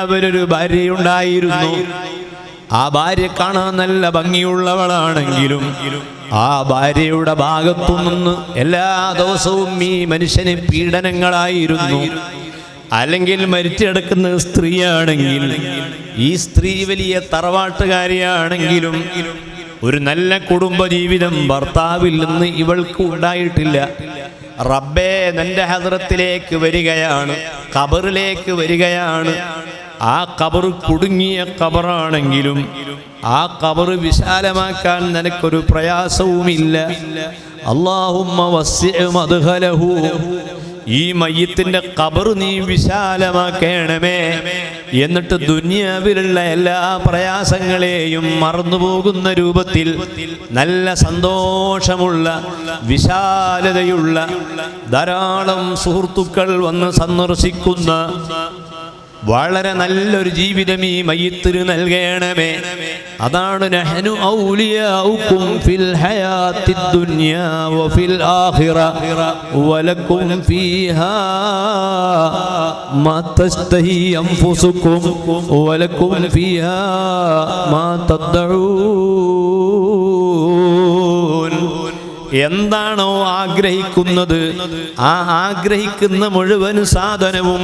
ദുനിയാവിലൊരു ഭാര്യയുണ്ടായിരുന്നു. ആ ഭാര്യ കാണാൻ നല്ല ഭംഗിയുള്ളവളാണെങ്കിലും ആ ഭാര്യയുടെ ഭാഗത്തുനിന്ന് എല്ലാ ദിവസവും ഈ മനുഷ്യന് പീഡനങ്ങളായിരുന്നു. അല്ലെങ്കിൽ മരിച്ചെടുക്കുന്ന സ്ത്രീയാണെങ്കിൽ ഈ സ്ത്രീ വലിയ തറവാട്ടുകാരിയാണെങ്കിലും ഒരു നല്ല കുടുംബജീവിതം ഭർത്താവിൽ നിന്ന് ഇവൾക്ക് ഉണ്ടായിട്ടില്ല. റബ്ബേ, നിന്റെ ഹദ്റത്തിലേക്ക് വരികയാണ്, ഖബറിലേക്ക് വരികയാണ്. ആ ഖബർ കുടുങ്ങിയ ഖബറാണെങ്കിലും ആ ഖബർ വിശാലമാക്കാൻ നിനക്കൊരു പ്രയാസവുമില്ല. അല്ലാഹുമ്മ വസ്സിഅ മദ്ഖലഹു, ഈ മയ്യിത്തിന്റെ ഖബർ നീ വിശാലമാക്കണമേ. എന്നിട്ട് ദുനിയാവിലുള്ള എല്ലാ പ്രയാസങ്ങളെയും മറന്നുപോകുന്ന രൂപത്തിൽ നല്ല സന്തോഷമുള്ള വിശാലതയുള്ള ധാരാളം സുഹൃത്തുക്കൾ വന്ന് സന്ദർശിക്കുന്ന വളരെ നല്ലൊരു ജീവിതം ഈ മയ്യിത്തിന് നൽകണമേ. അതാണ് നഹ്നു ഔലിയാഉകും ഫിൽ ഹയാത്തിദ് ദുനിയാ വഫിൽ ആഖിറ വലകും ഫീഹാ മാ തസ്തഹി അൻഫുസുകും വലകും ഫീഹാ മാ തദ്ഉൻ. എന്താണോ ആഗ്രഹിക്കുന്നത് ആ ആഗ്രഹിക്കുന്ന മുഴുവൻ സാധനവും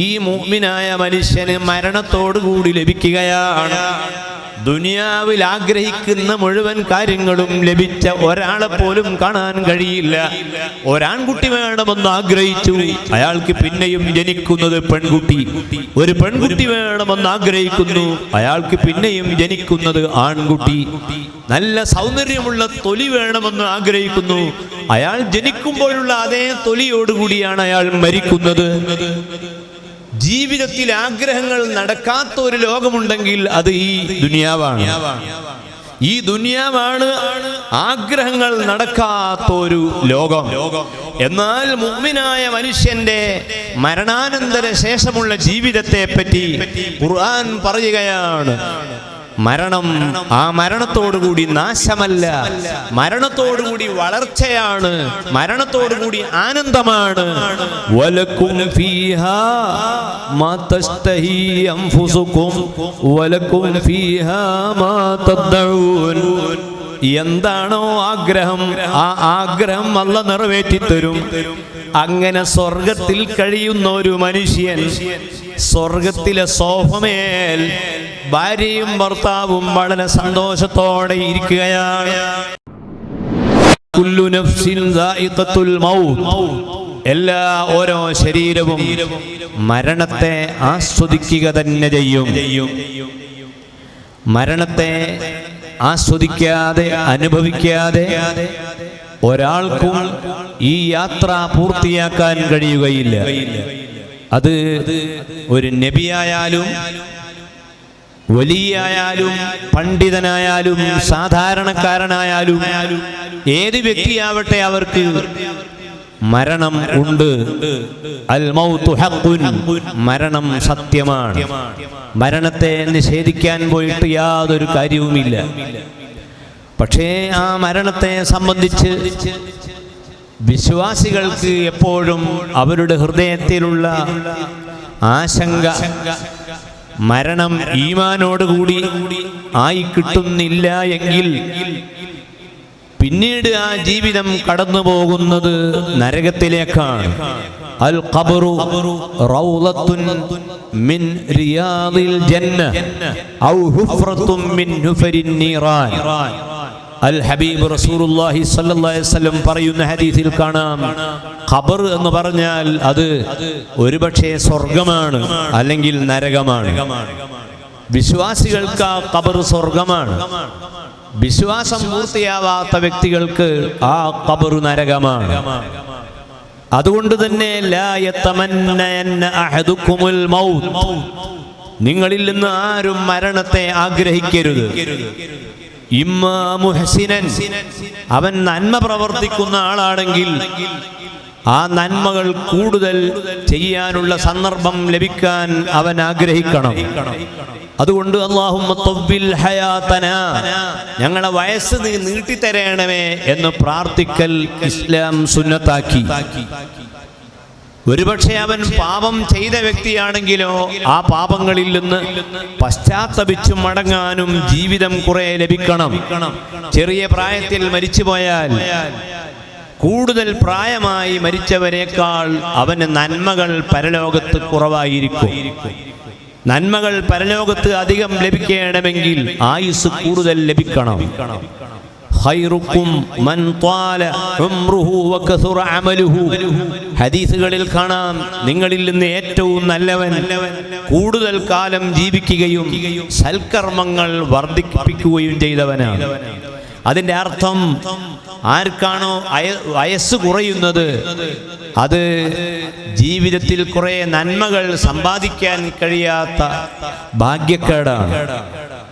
ഈ മുഅ്മിനായ മനുഷ്യന് മരണത്തോടുകൂടി ലഭിക്കുകയാണ്. ദുനിയാവിൽ ആഗ്രഹിക്കുന്ന മുഴുവൻ കാര്യങ്ങളും ലഭിച്ച ഒരാളെ പോലും കാണാൻ കഴിയില്ല. ഒരാൺകുട്ടി വേണമെന്ന് ആഗ്രഹിച്ചു, അയാൾക്ക് പിന്നെയും ജനിക്കുന്നത് പെൺകുട്ടി. ഒരു പെൺകുട്ടി വേണമെന്ന് ആഗ്രഹിക്കുന്നു, അയാൾക്ക് പിന്നെയും ജനിക്കുന്നത് ആൺകുട്ടി. നല്ല സൗന്ദര്യമുള്ള തൊലി വേണമെന്ന് ആഗ്രഹിക്കുന്നു, അയാൾ ജനിക്കുമ്പോഴുള്ള അതേ തൊലിയോടുകൂടിയാണ് അയാൾ മരിക്കുന്നത്. ജീവിതത്തിൽ ആഗ്രഹങ്ങൾ നടക്കാത്ത ഒരു ലോകമുണ്ടെങ്കിൽ അത് ഈ ദുനിയാവാണ്. ഈ ദുനിയാവാണ് ആഗ്രഹങ്ങൾ നടക്കാത്ത ഒരു ലോകം. എന്നാൽ മുഅ്മിനായ മനുഷ്യന്റെ മരണാനന്തര ശേഷമുള്ള ജീവിതത്തെ പറ്റി ഖുർആൻ പറയുകയാണ്. മരണം ആ മരണത്തോടുകൂടി നാശമല്ല, മരണത്തോടുകൂടി വളർച്ചയാണ്, മരണത്തോടുകൂടി ആനന്ദമാണ്. വലകും ഫീഹാ മാ തസ്തഹി അൻഫുസുകും വലകും ഫീഹാ മാ തദ്ഉൻ. എന്താണോ ആഗ്രഹം ആ ആഗ്രഹം അല്ലാഹ് നിറവേറ്റിത്തരും. അങ്ങനെ സ്വർഗത്തിൽ കഴിയുന്ന ഒരു മനുഷ്യൻ സ്വർഗത്തിലെ സോഫമേൽ ഭാര്യയും ഭർത്താവും വളരെ സന്തോഷത്തോടെ ഇരിക്കുകയാണ്. കുല്ലു നഫ്സിൻ ദാഇഖത്തുൽ മൗത്ത്, എല്ലാ ഓരോ ശരീരവും മരണത്തെ ആസ്വദിക്കുക തന്നെ ചെയ്യും. മരണത്തെ ആസ്വദിക്കാതെ അനുഭവിക്കാതെ ഒരാൾക്കും ഈ യാത്ര പൂർത്തിയാക്കാൻ കഴിയുകയില്ല. അത് ഒരു നബിയായാലും വലിയായാലും പണ്ഡിതനായാലും സാധാരണക്കാരനായാലും ഏത് വ്യക്തിയാവട്ടെ അവർക്ക് മരണം ഉണ്ട്. അൽ മൗതു ഹഖ്ഖുൻ, മരണം സത്യമാണ്. മരണത്തെ നിഷേധിക്കാൻ പോയിട്ട് യാതൊരു കാര്യവുമില്ല. പക്ഷേ ആ മരണത്തെ സംബന്ധിച്ച് വിശ്വാസികൾക്ക് എപ്പോഴും അവരുടെ ഹൃദയത്തിലുള്ള ആശങ്ക, മരണം ഈമാനോടുകൂടി ആയി കിട്ടുന്നില്ല എങ്കിൽ പിന്നീട് ആ ജീവിതം കടന്നു പോകുന്നത് നരകത്തിലേക്കാണ്. അൽ ഖബ്റു റൗളത്തുൻ മിൻ റിയാദിൽ ജന്ന ഔ ഹുഫ്റത്തുൻ മിൻ ഹുഫരിൻ നീറാൻ. അൽ ഹബീബ് റസൂലുള്ളാഹി സ്വല്ലല്ലാഹി അലൈഹി വസല്ലം പറയുന്ന ഹദീസിൽ കാണാം, ഖബർ എന്ന് പറഞ്ഞാൽ അത് ഒരുപക്ഷേ സ്വർഗമാണ് അല്ലെങ്കിൽ നരകമാണ്. വിശ്വാസികൾക്ക് ആ ഖബർ സ്വർഗമാണ്. വിശ്വാസം പൂർത്തിയാവാത്ത വ്യക്തികൾക്ക് ആ ഖബർ നരകമാണ്. അതുകൊണ്ട് തന്നെ ലാ യതമന്നയന്ന അഹദുകുമുൽ മൗത്ത്, നിങ്ങളിൽ നിന്ന് ആരും മരണത്തെ ആഗ്രഹിക്കരുത്. ഇമ്മാ മുഹ്സിനൻ, അവൻ നന്മ പ്രവർത്തിക്കുന്ന ആളാണെങ്കിൽ ആ നന്മകൾ കൂടുതൽ ചെയ്യാനുള്ള സന്ദർഭം ലഭിക്കാൻ അവൻ ആഗ്രഹിക്കണം. അതുകൊണ്ട് അല്ലാഹുമ്മ തവ്വിൽ ഹയാതനാ, ഞങ്ങളെ വയസ്സ് നീ നീട്ടിത്തരണമേ എന്ന് പ്രാർത്ഥിക്കൽ ഇസ്ലാം സുന്നത്താക്കി. ഒരുപക്ഷെ അവൻ പാപം ചെയ്ത വ്യക്തിയാണെങ്കിലോ ആ പാപങ്ങളിൽ നിന്ന് പശ്ചാത്തപിച്ചു മടങ്ങാനും ജീവിതം കുറെ ലഭിക്കണം. ചെറിയ പ്രായത്തിൽ മരിച്ചുപോയാൽ കൂടുതൽ പ്രായമായി മരിച്ചവനേക്കാൾ അവന് നന്മകൾ പരലോകത്ത് കുറവായിരിക്കും. നന്മകൾ പരലോകത്ത് അധികം ലഭിക്കണമെങ്കിൽ ആയുസ് കൂടുതൽ ലഭിക്കണം. ഖൈറുക്കും മൻ ത്വാല ഉംറുഹു വകസുറ അമലുഹു. ഹദീസുകളിൽ കാണാം, നിങ്ങളിൽ നിന്ന് ഏറ്റവും നല്ലവൻ കൂടുതൽ കാലം ജീവിക്കുകയും സൽക്കർമ്മങ്ങൾ വർദ്ധിപ്പിക്കുകയും ചെയ്തവനാണ്. അതിൻ്റെ അർത്ഥം ആർക്കാണോ വയസ്സ് കുറയുന്നത് അത് ജീവിതത്തിൽ കുറെ നന്മകൾ സമ്പാദിക്കാൻ കഴിയാത്ത ഭാഗ്യക്കേടാണ്.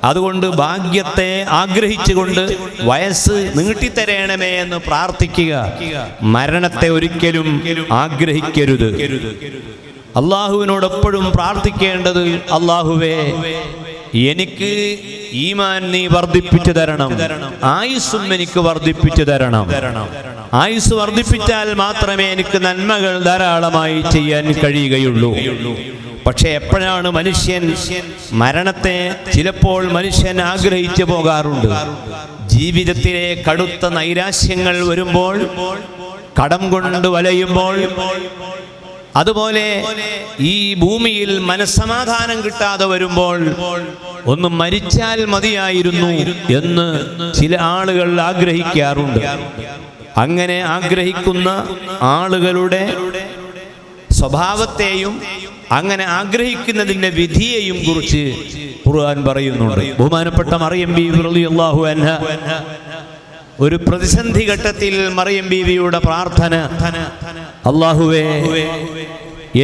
അതുകൊണ്ട് ഭാഗ്യത്തെ ആഗ്രഹിച്ചുകൊണ്ട് വയസ്സ് നീട്ടിത്തരേണമേ എന്ന് പ്രാർത്ഥിക്കുക. മരണത്തെ ഒരിക്കലും ആഗ്രഹിക്കരുത്. അള്ളാഹുവിനോട് എപ്പോഴും പ്രാർത്ഥിക്കേണ്ടത്, അള്ളാഹുവേ എനിക്ക് ഈമാൻ നീ വർദ്ധിപ്പിച്ചു തരണം, ആയുസ്സും എനിക്ക് വർദ്ധിപ്പിച്ചു തരണം. ആയുസ് വർദ്ധിപ്പിച്ചാൽ മാത്രമേ എനിക്ക് നന്മകൾ ധാരാളമായി ചെയ്യാൻ കഴിയുകയുള്ളൂ. പക്ഷെ എപ്പോഴാണ് മനുഷ്യൻ മരണത്തെ ചിലപ്പോൾ മനുഷ്യൻ ആഗ്രഹിച്ചു പോകാറുണ്ട്. ജീവിതത്തിലെ കടുത്ത നൈരാശ്യങ്ങൾ വരുമ്പോൾ, കടം കൊണ്ട് വലയുമ്പോൾ, അതുപോലെ ഈ ഭൂമിയിൽ മനസ്സമാധാനം കിട്ടാതെ വരുമ്പോൾ ഒന്ന് മരിച്ചാൽ മതിയായിരുന്നു എന്ന് ചില ആളുകൾ ആഗ്രഹിക്കാറുണ്ട്. അങ്ങനെ ആഗ്രഹിക്കുന്ന ആളുകളുടെ സ്വഭാവത്തെയും അങ്ങനെ ആഗ്രഹിക്കുന്നതിന്റെ വിധിയെയും കുറിച്ച് ഖുർആൻ പറയുന്നുണ്ട്. ബഹുമാനപ്പെട്ട മറിയം ബീവി റളിയല്ലാഹു അൻഹ ഒരു പ്രതിസന്ധി ഘട്ടത്തിൽ മറിയം ബീവിയുടെ പ്രാർത്ഥന, അല്ലാഹുവേ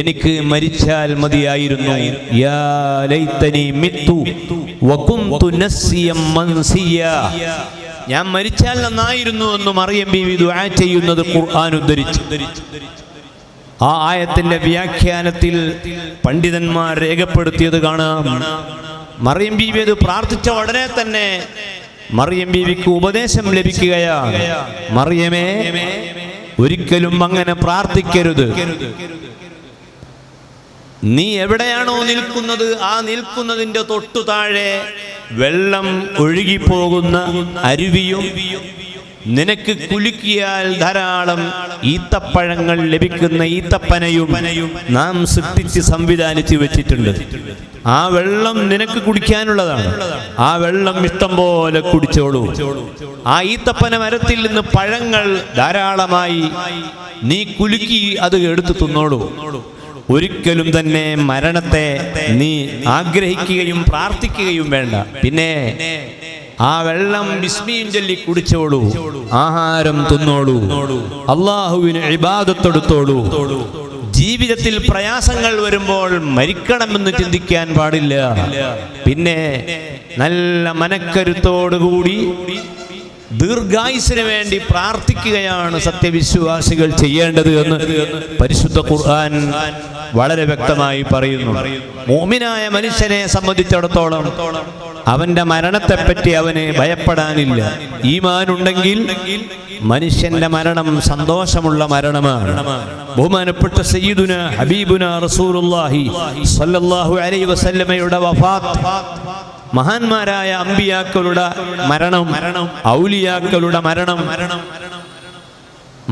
എനിക്ക് മരിച്ചാൽ മതിയായിരുന്നു, യാ ലൈതനി മിത്തു വകുന്തു നസ്സിയം മൻസിയാ, ഞാൻ മരിച്ചാൽ നന്നായിരുന്നു എന്ന് മറിയം ബീവി ദുആ ചെയ്യുന്നത് ഖുർആൻ ഉദ്ധരിച്ചു. ആ ആയത്തിന്റെ വ്യാഖ്യാനത്തിൽ പണ്ഡിതന്മാർ രേഖപ്പെടുത്തിയത് കാണാം. മറിയം ബീവി അത് പ്രാർത്ഥിച്ച ഉടനെ തന്നെ മറിയം ബീവിക്ക് ഉപദേശം ലഭിക്കുകയാണ്. മറിയമേ, ഒരിക്കലും അങ്ങനെ പ്രാർത്ഥിക്കരുത്. നീ എവിടെയാണോ നിൽക്കുന്നത് ആ നിൽക്കുന്നതിന്റെ തൊട്ടു താഴെ വെള്ളം ഒഴുകിപ്പോകുന്ന അരുവിയും നിനക്ക് കുലുക്കിയാൽ ധാരാളം ഈത്തപ്പഴങ്ങൾ ലഭിക്കുന്ന ഈത്തപ്പനയും നാം സൃഷ്ടിച്ച് സംവിധാനിച്ച് വെച്ചിട്ടുണ്ട്. ആ വെള്ളം നിനക്ക് കുടിക്കാനുള്ളതാണ്. ആ വെള്ളം ഇഷ്ടം പോലെ കുടിച്ചോളൂ. ആ ഈത്തപ്പന മരത്തിൽ നിന്ന് പഴങ്ങൾ ധാരാളമായി നീ കുലുക്കി അത് എടുത്തു തിന്നോളൂ. ഒരിക്കലും തന്നെ മരണത്തെ നീ ആഗ്രഹിക്കുകയും പ്രാർത്ഥിക്കുകയും വേണ്ട. പിന്നെ ആ വെള്ളം ബിസ്മിയും ചൊല്ലി കുടിച്ചോളൂ, ആഹാരം തിന്നോളൂ, അള്ളാഹുവിന് ഇബാദത്തെടുത്തോളൂ. ജീവിതത്തിൽ പ്രയാസങ്ങൾ വരുമ്പോൾ മരിക്കണമെന്ന് ചിന്തിക്കാൻ പാടില്ല. പിന്നെ നല്ല മനക്കരുത്തോടുകൂടി ദീർഘായുസിന് വേണ്ടി പ്രാർത്ഥിക്കുകയാണ് സത്യവിശ്വാസികൾ ചെയ്യേണ്ടത് എന്ന് പരിശുദ്ധ ഖുർആൻ വളരെ വ്യക്തമായി പറയുന്നു. മുഅ്മിനായ മനുഷ്യനെ സംബന്ധിച്ചിടത്തോളം അവന്റെ മരണത്തെപ്പറ്റി അവന് ഭയപ്പെടാനില്ല. ഈമാനുണ്ടെങ്കിൽ മനുഷ്യന്റെ മരണം സന്തോഷമുള്ള മരണമാണ്. ബഹുമാനപ്പെട്ട സയ്യിദുന ഹബീബുന റസൂലുള്ളാഹി സ്വല്ലല്ലാഹു അലൈഹി വസല്ലമയുടെ വഫാത്ത്, മഹാന്മാരായ അമ്പിയാക്കളുടെ മരണം, ഔലിയാക്കളുടെ മരണം,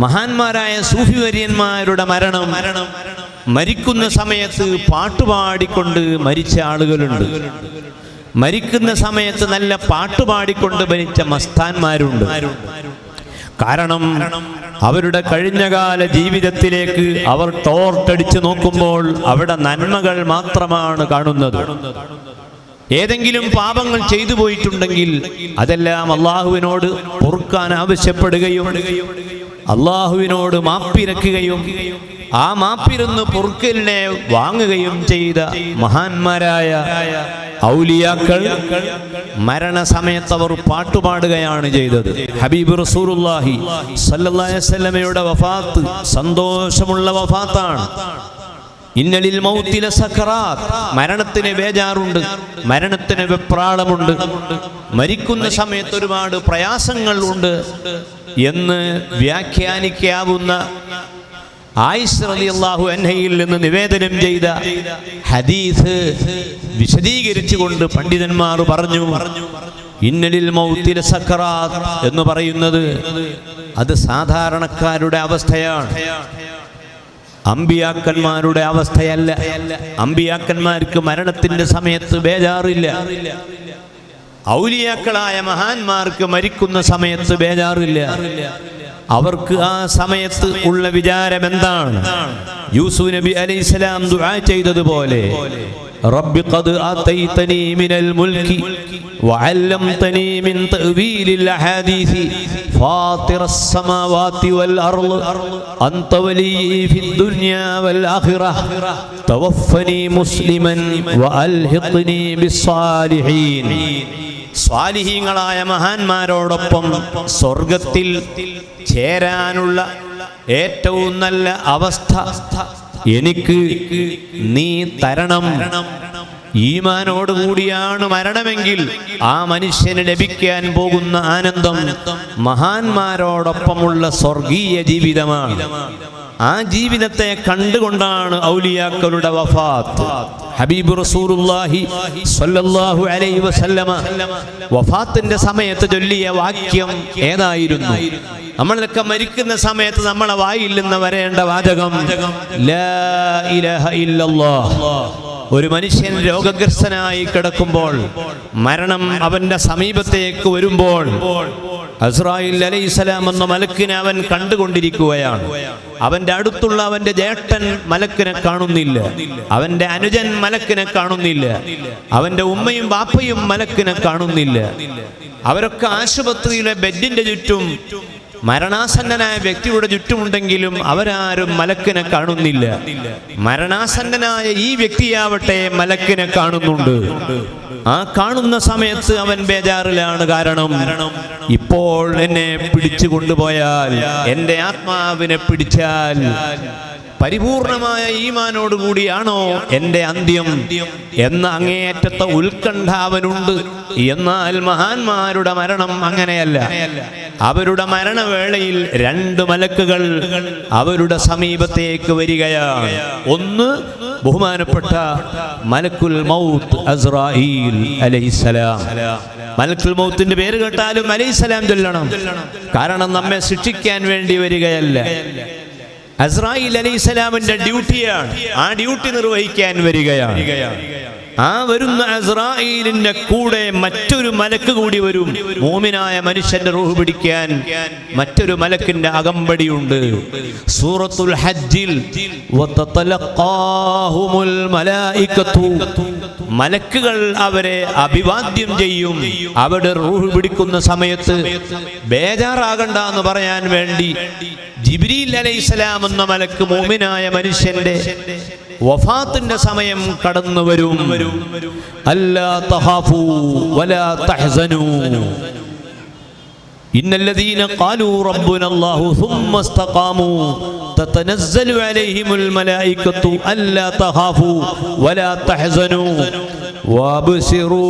മഹാന്മാരായ സൂഫി വര്യന്മാരുടെ മരണം, മരിക്കുന്ന സമയത്ത് പാട്ടുപാടിക്കൊണ്ട് മരിച്ച ആളുകളുണ്ട്. മരിക്കുന്ന സമയത്ത് നല്ല പാട്ടുപാടിക്കൊണ്ട് മരിച്ച മസ്താന്മാരുണ്ട്. കാരണം അവരുടെ കഴിഞ്ഞകാല ജീവിതത്തിലേക്ക് അവർ ടോർട്ടടിച്ച് നോക്കുമ്പോൾ അവിടെ നന്മകൾ മാത്രമാണ് കാണുന്നത്. ഏതെങ്കിലും പാപങ്ങൾ ചെയ്തു പോയിട്ടുണ്ടെങ്കിൽ അതെല്ലാം അള്ളാഹുവിനോട് പൊറുക്കാൻ ആവശ്യപ്പെടുകയും അള്ളാഹുവിനോട് മാപ്പിരക്കുകയും ആ മാപ്പിരുന്ന് പൊറുക്കലിനെ വാങ്ങുകയും ചെയ്ത മഹാന്മാരായ ഔലിയാക്കൾ മരണസമയത്ത് അവർ പാട്ടുപാടുകയാണ് ചെയ്തത്. ഹബീബ് റസൂലുള്ളാഹി സ്വല്ലല്ലാഹു അലൈഹി വസല്ലമയുടെ വഫാത്ത് സന്തോഷമുള്ള വഫാത്താണ്. ഇന്നലിൽ മൗതി ലസകറാത്ത്, മരണത്തിന് ബേജാറുണ്ട്, മരണത്തിന് വെപ്രാളമുണ്ട്, മരിക്കുന്ന സമയത്ത് ഒരുപാട് പ്രയാസങ്ങൾ ഉണ്ട് എന്ന് വ്യാഖ്യാനിക്കാവുന്ന ആയിഷ റളിയല്ലാഹു അൻഹയിൽ നിന്ന് നിവേദനം ചെയ്ത ഹദീസ് വിശദീകരിച്ചുകൊണ്ട് പണ്ഡിതന്മാർ പറഞ്ഞു, ഇന്നലിൽ മൗത്തി ലസക്കറാത്ത് എന്ന് പറയുന്നത് അത് സാധാരണക്കാരുടെ അവസ്ഥയാണ്, അമ്പിയാക്കന്മാരുടെ അവസ്ഥയല്ല. അമ്പിയാക്കന്മാർക്ക് മരണത്തിന്റെ സമയത്ത് ബേജാറില്ല. ഔലിയാക്കളായ മഹാന്മാർക്ക് മരിക്കുന്ന സമയത്ത് ബേജാറില്ല. അവർക്ക് ആ സമയത്ത് ഉള്ള വിചാരം എന്താണ്? യൂസുഫ് നബി അലൈഹിസ്സലാം ദുആ ചെയ്തതുപോലെ, റബ്ബി ഖദ് ആതൈതനി മിനൽ മുൽക്കി വഅല്ലംതനി മിൻ തഅവീലിൽ അഹാദീസി ഫാത്തിറസ് സമാവാതി വൽ അർള് അൻത വലിയ്യി ഫിദ് ദുനിയാ വൽ ആഖിറഹ തവഫനി മുസ്ലിമൻ വഅൽഹിഖ്നി ബിസ്സാലിഹീൻ. സ്വാലിഹീങ്ങളായ മഹാന്മാരോടൊപ്പം സ്വർഗത്തിൽ ചേരാനുള്ള ഏറ്റവും നല്ല അവസ്ഥ എനിക്ക് നീ തരണം. ഈമാനോടുകൂടിയാണ് മരണമെങ്കിൽ ആ മനുഷ്യന് ലഭിക്കാൻ പോകുന്ന ആനന്ദം മഹാന്മാരോടൊപ്പമുള്ള സ്വർഗീയ ജീവിതമാണ്. ആ ജീവിതത്തെ കണ്ടുകൊണ്ടാണ് ഔലിയാക്കളുടെ വഫാത്ത്. ഹബീബ് റസൂലുള്ളാഹി സ്വല്ലല്ലാഹു അലൈഹി വസല്ലമ വഫാത്തിന്റെ സമയത്ത് ചൊല്ലിയ വാക്യം ഏതായിരുന്നു? നമ്മളൊക്കെ മരിക്കുന്ന സമയത്ത് നമ്മളെ വായിൽ നിന്ന് വരേണ്ട വാചകം ലാ ഇലാഹ ഇല്ലല്ലാഹ്. ഒരു മനുഷ്യൻ രോഗഗ്രസ്തനായി കിടക്കുമ്പോൾ, മരണം അവന്റെ സമീപത്തേക്ക് വരുമ്പോൾ, അസ്രായിൽ അലൈഹിസ്സലാം എന്ന മലക്കിനെ അവൻ കണ്ടുകൊണ്ടിരിക്കുകയാണ്. അവന്റെ അടുത്തുള്ള അവന്റെ ജ്യേഷ്ഠൻ മലക്കിനെ കാണുന്നില്ല, അവന്റെ അനുജൻ മലക്കിനെ കാണുന്നില്ല, അവന്റെ ഉമ്മയും ബാപ്പയും മലക്കിനെ കാണുന്നില്ല. അവരൊക്കെ ആശുപത്രിയിലെ ബെഡിന്റെ ചുറ്റും മരണാസന്നനായ വ്യക്തിയുടെ ചുറ്റുമുണ്ടെങ്കിലും അവരാരും മലക്കിനെ കാണുന്നില്ല. മരണാസന്നനായ ഈ വ്യക്തിയാവട്ടെ മലക്കിനെ കാണുന്നുണ്ട്. ആ കാണുന്ന സമയത്ത് അവൻ ബേജാറിലാണ്. കാരണം ഇപ്പോൾ എന്നെ പിടിച്ചു കൊണ്ടുപോയാൽ, എൻ്റെ ആത്മാവിനെ പിടിച്ചാൽ പരിപൂർണമായ ഈമാനോടുകൂടിയാണോ എൻ്റെ അന്ത്യം എന്ന അങ്ങേയറ്റത്തെ ഉത്കണ്ഠ അവനുണ്ട്. എന്നാൽ മഹാന്മാരുടെ മരണം അങ്ങനെയല്ല. അവരുടെ മരണവേളയിൽ രണ്ട് മലക്കുകൾ അവരുടെ സമീപത്തേക്ക് വരികയാണ്. ഒന്ന് ബഹുമാനപ്പെട്ട മലക്കുൽ മൗത്ത് അസ്രായീൽ അലൈഹിസ്സലാം. മലക്കുൽ മൗത്തിന്റെ പേര് കേട്ടാലും അലൈഹിസ്സലാം ചൊല്ലണം. കാരണം നമ്മെ ശിക്ഷിക്കാൻ വേണ്ടി വരികയല്ല. അസ്രായീൽ അലൈഹിസ്സലാമിന്റെ ഡ്യൂട്ടിയാണ്. ആ ഡ്യൂട്ടി നിർവഹിക്കാൻ വരികയാണ്. ആ വരുന്ന അസ്രായീലിന്റെ കൂടെ മറ്റൊരു മലക്ക് കൂടി വരും. മോമിനായ മനുഷ്യന്റെ റൂഹ് പിടിക്കാൻ മറ്റൊരു മലക്കിന്റെ അകമ്പടിയുണ്ട്. സൂറത്തുൽ ഹജ്ജിൽ വതതലഖാഹുമുൽ മലായികതു, മലക്കുകൾ അവരെ അഭിവാദ്യം ചെയ്യും. അവിടെ റൂഹ് പിടിക്കുന്ന സമയത്ത് ബേജാറാകണ്ട എന്ന് പറയാൻ വേണ്ടി ജിബ്രീൽ അലൈഹിസ്സലാം എന്ന മലക്ക് മോമിനായ മനുഷ്യന്റെ വഫാത്തിന്റെ സമയം കടന്നു വരും. അല്ലാ തഖാഫൂ വലാ തഹ്സനൂ ഇന്നല്ലദീന ഖാലൂ റബ്ബുനല്ലാഹു സുമ്മ ഇസ്തഖാമൂ തതനസ്സലു അലൈഹിമുൽ മലായികതു അല്ലാ തഖാഫൂ വലാ തഹ്സനൂ വഅബ്ശിറൂ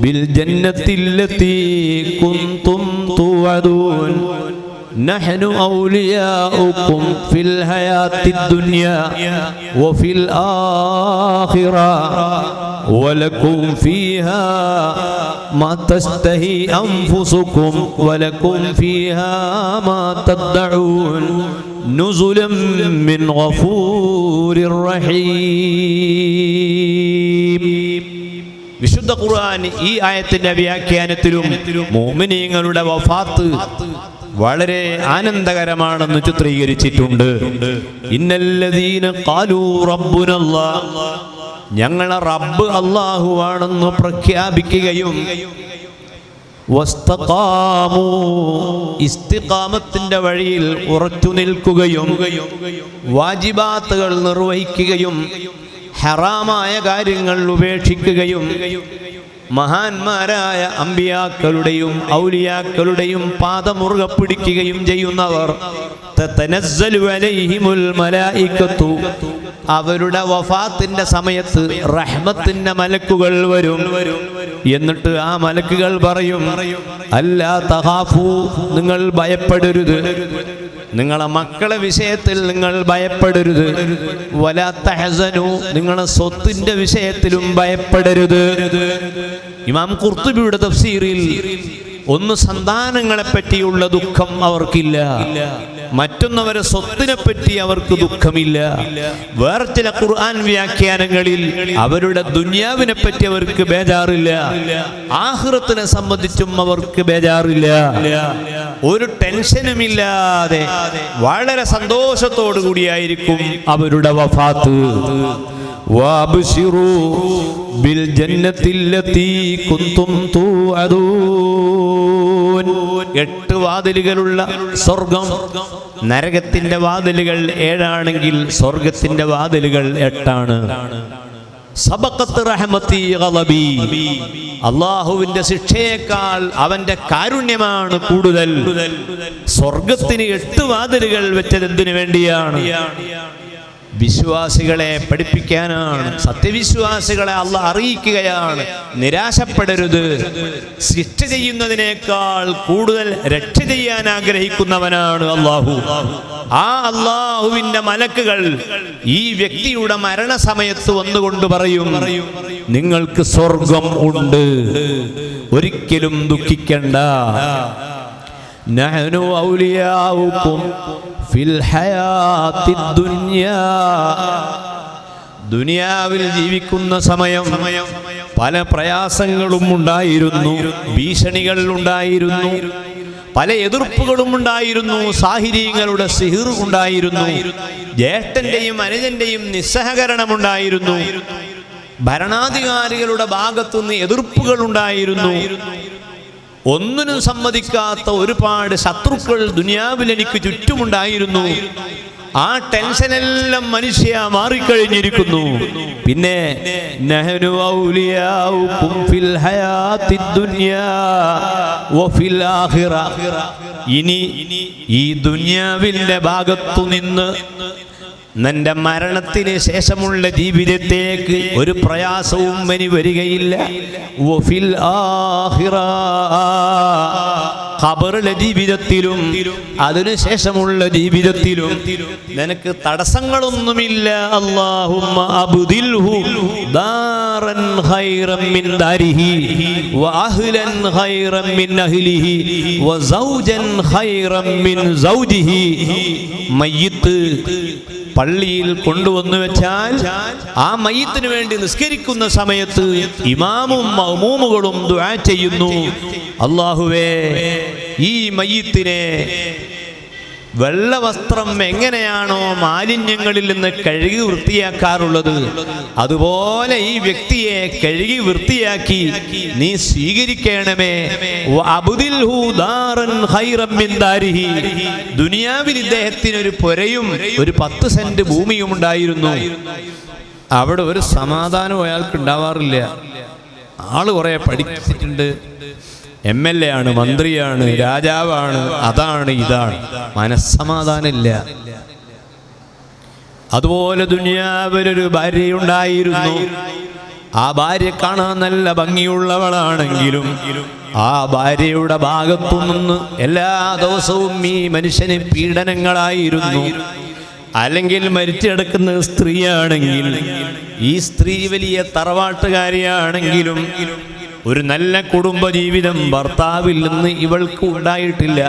ബിൽ ജന്നത്തില്ലതീ കുൻതും തുഅദൂൻ നഹ്നു ഔലിയാഉകും ഫിൽ ഹയാത്തിദ് ദുനിയാ വഫിൽ ആഖിറ വലകും ഫീഹാ മാ തസ്തഹി അൻഫുസുകും വലകും ഫീഹാ മാ തദ്ദഊൻ നുസുലൻ മിൻ ഗഫൂരിർ റഹീം. വിശുദ്ധ ഖുർആൻ ഈ ആയത്തിന്റെ വ്യാഖ്യാനത്തിലും മുഅ്മിനീങ്ങളുടെ വഫാത്ത് വളരെ ആനന്ദകരമാണെന്ന് ചിത്രീകരിച്ചിട്ടുണ്ട്. ഇന്നല്ലദീന ഖാലൂ റബ്ബുനല്ലാഹ്, ഞങ്ങളെ റബ്ബ് അല്ലാഹുവാണെന്ന് പ്രഖ്യാപിക്കുകയും വസ്തഖാമൂ, ഇസ്തിഖാമത്തിന്റെ വഴിയിൽ ഉറച്ചു നിൽക്കുകയും വാജിബാത്തുകൾ നിർവഹിക്കുകയും ഹറാമായ കാര്യങ്ങൾ ഉപേക്ഷിക്കുകയും മഹാന്മാരായ അമ്പിയാക്കളുടെയും ഔലിയാക്കളുടെയും പാദമുറുകെ പിടിക്കുകയും ചെയ്യുന്നവർ തതനസ്സലു അലൈഹിമുൽ മലായികതു, അവരുടെ വഫാത്തിന്റെ സമയത്ത് റഹ്മത്തിന്റെ മലക്കുകൾ വരും. എന്നിട്ട് ആ മലക്കുകൾ പറയും അല്ലാ തഖാഫൂ, നിങ്ങൾ ഭയപ്പെടരുത്, നിങ്ങളെ മക്കളെ വിഷയത്തിൽ നിങ്ങൾ ഭയപ്പെടരുത്. വലാ തഹ്സനു, നിങ്ങളെ സ്വത്തിന്റെ വിഷയത്തിലും ഭയപ്പെടരുത്. ഇമാം ഖുർത്തുബിയുടെ തഫ്സീറിൽ ഒന്ന് സന്താനങ്ങളെ പറ്റിയുള്ള ദുഃഖം അവർക്കില്ല, മറ്റൊന്നവരെ സ്വത്തിനെ പറ്റി അവർക്ക് ദുഃഖമില്ല. വേറെ ചില ഖുർആൻ വ്യാഖ്യാനങ്ങളിൽ അവരുടെ ദുനിയാവിനെ പറ്റി അവർക്ക് ബേജാറില്ല, ആഖിറത്തിനെ സംബന്ധിച്ചും അവർക്ക് ബേജാറില്ല. ഒരു ടെൻഷനുമില്ലാതെ വളരെ സന്തോഷത്തോടു കൂടിയായിരിക്കും അവരുടെ വഫാത്ത്. വഅബ്ശിറൂ ബിൽ ജന്നത്തില്ലതീ കുന്തും തുഅദൂൻ. 8 വാതിലുകളുള്ള സ്വർഗം. നരകത്തിന്റെ വാതിലുകൾ 7 ആണെങ്കിൽ സ്വർഗത്തിന്റെ വാതിലുകൾ 8 ആണ്. സബഖത്ത് റഹ്മത്തി ഗളബി, അല്ലാഹുവിന്റെ ശിക്ഷയേക്കാൾ അവന്റെ കാരുണ്യമാണ് കൂടുതൽ. സ്വർഗത്തിന് 8 വാതിലുകൾ വെച്ചത് എന്തിനു വേണ്ടിയാണ്? വിശ്വാസികളെ പഠിപ്പിക്കാനാണ്. സത്യവിശ്വാസികളെ അല്ലാഹ് അറിയിക്കുകയാണ്, നിരാശപ്പെടരുത്. ശിക്ഷ ചെയ്യുന്നതിനേക്കാൾ കൂടുതൽ രക്ഷ ചെയ്യാൻ ആഗ്രഹിക്കുന്നവനാണ് അല്ലാഹു. ആ അല്ലാഹുവിന്റെ മലക്കുകൾ ഈ വ്യക്തിയുടെ മരണസമയത്ത് വന്നുകൊണ്ട് പറയും, നിങ്ങൾക്ക് സ്വർഗം ഉണ്ട്, ഒരിക്കലും ദുഃഖിക്കണ്ട. നഹ്നു ഔലിയാഉകും ഫിൽ ഹയാത്തി ദുനിയാ. ദുനിയാവിൽ ജീവിക്കുന്ന സമയം പല പ്രയാസങ്ങളും ഉണ്ടായിരുന്നു, ഭീഷണികൾ ഉണ്ടായിരുന്നു, പല എതിർപ്പുകളും ഉണ്ടായിരുന്നു, സാഹിര്യങ്ങളുടെ സിഹിർ ഉണ്ടായിരുന്നു, ജ്യേഷ്ഠന്റെയും അനുജന്റെയും നിസ്സഹകരണമുണ്ടായിരുന്നു, ഭരണാധികാരികളുടെ ഭാഗത്തുനിന്ന് എതിർപ്പുകൾ ഉണ്ടായിരുന്നു. ഒന്നിനും സമ്മതിക്കാത്ത ഒരുപാട് ശത്രുക്കൾ ദുനിയാവിൽ എനിക്ക് ചുറ്റുമുണ്ടായിരുന്നു. ആ ടെൻഷനെല്ലാം മനുഷ്യ മാറിക്കഴിഞ്ഞിരിക്കുന്നു. പിന്നെ നഹ്നു ഔലിയാഉകും ഫിൽ ഹയാത്തി ദുനിയാ വഫിൽ ആഖിറ. ഇനി ഈ ദുനിയാവിന്റെ ഭാഗത്തു നിന്ന് നിന്റെ മരണത്തിന് ശേഷമുള്ള ജീവിതത്തേക്ക് ഒരു പ്രയാസവും ഇനി വരികയില്ല. വഫിൽ ആഖിറ, ഖബറിലെ ജീവിതത്തിലും അതിനുശേഷമുള്ള ജീവിതത്തിലും നിനക്ക് തടസ്സങ്ങളൊന്നുമില്ല. അല്ലാഹുമ്മ അബ്ദിൽഹു ദാറൻ ഖൈറൻ മിൻ ദാരിഹി വഅഹ്ലൻ ഖൈറൻ മിൻ അഹ്ലിഹി വസൗജൻ ഖൈറൻ മിൻ സൗജിഹി. മയ്യിത്ത് പള്ളിയിൽ കൊണ്ടുവന്നു വെച്ചാൽ ആ മയ്യിത്തിന് വേണ്ടി നിസ്കരിക്കുന്ന സമയത്ത് ഇമാമും മഅ്മൂമുകളും ദുആ ചെയ്യുന്നു, അല്ലാഹുവേ ഈ മയ്യിത്തിനെ വെള്ള വസ്ത്രം എങ്ങനെയാണോ മാലിന്യങ്ങളിൽ നിന്ന് കഴുകി വൃത്തിയാക്കാറുള്ളത്, അതുപോലെ ഈ വ്യക്തിയെ കഴുകി വൃത്തിയാക്കി നീ സ്വീകരിക്കണമേ. വഅബ്ദിൽഹു ദാറൻ ഖൈറൻ മിൻ ദാരിഹി. ദുനിയാവിൽ ഇദ്ദേഹത്തിന് ഒരു പുരയും ഒരു 10 സെന്റ് ഭൂമിയും ഉണ്ടായിരുന്നു. അവിടെ ഒരു സമാധാനം അയാൾക്ക് ഉണ്ടാവാറില്ല. ആള് കുറെ പഠിച്ചിട്ടുണ്ട്, MLA ആണ്, മന്ത്രിയാണ്, രാജാവാണ്, അതാണ് ഇതാണ്, മനസ്സമാധാനമില്ല. അതുപോലെ ദുനിയാവിലൊരു ഭാര്യയുണ്ടായിരുന്നു. ആ ഭാര്യ കാണാൻ നല്ല ഭംഗിയുള്ളവളാണെങ്കിലും ആ ഭാര്യയുടെ ഭാഗത്തു നിന്ന് എല്ലാ ദിവസവും ഈ മനുഷ്യന് പീഡനങ്ങളായിരുന്നു. അല്ലെങ്കിൽ മരിച്ചെടുക്കുന്ന സ്ത്രീയാണെങ്കിൽ ഈ സ്ത്രീ വലിയ തറവാട്ടുകാരിയാണെങ്കിലും ഒരു നല്ല കുടുംബജീവിതം ഭർത്താവിൽ നിന്ന് ഇവൾക്ക് ഉണ്ടായിട്ടില്ല.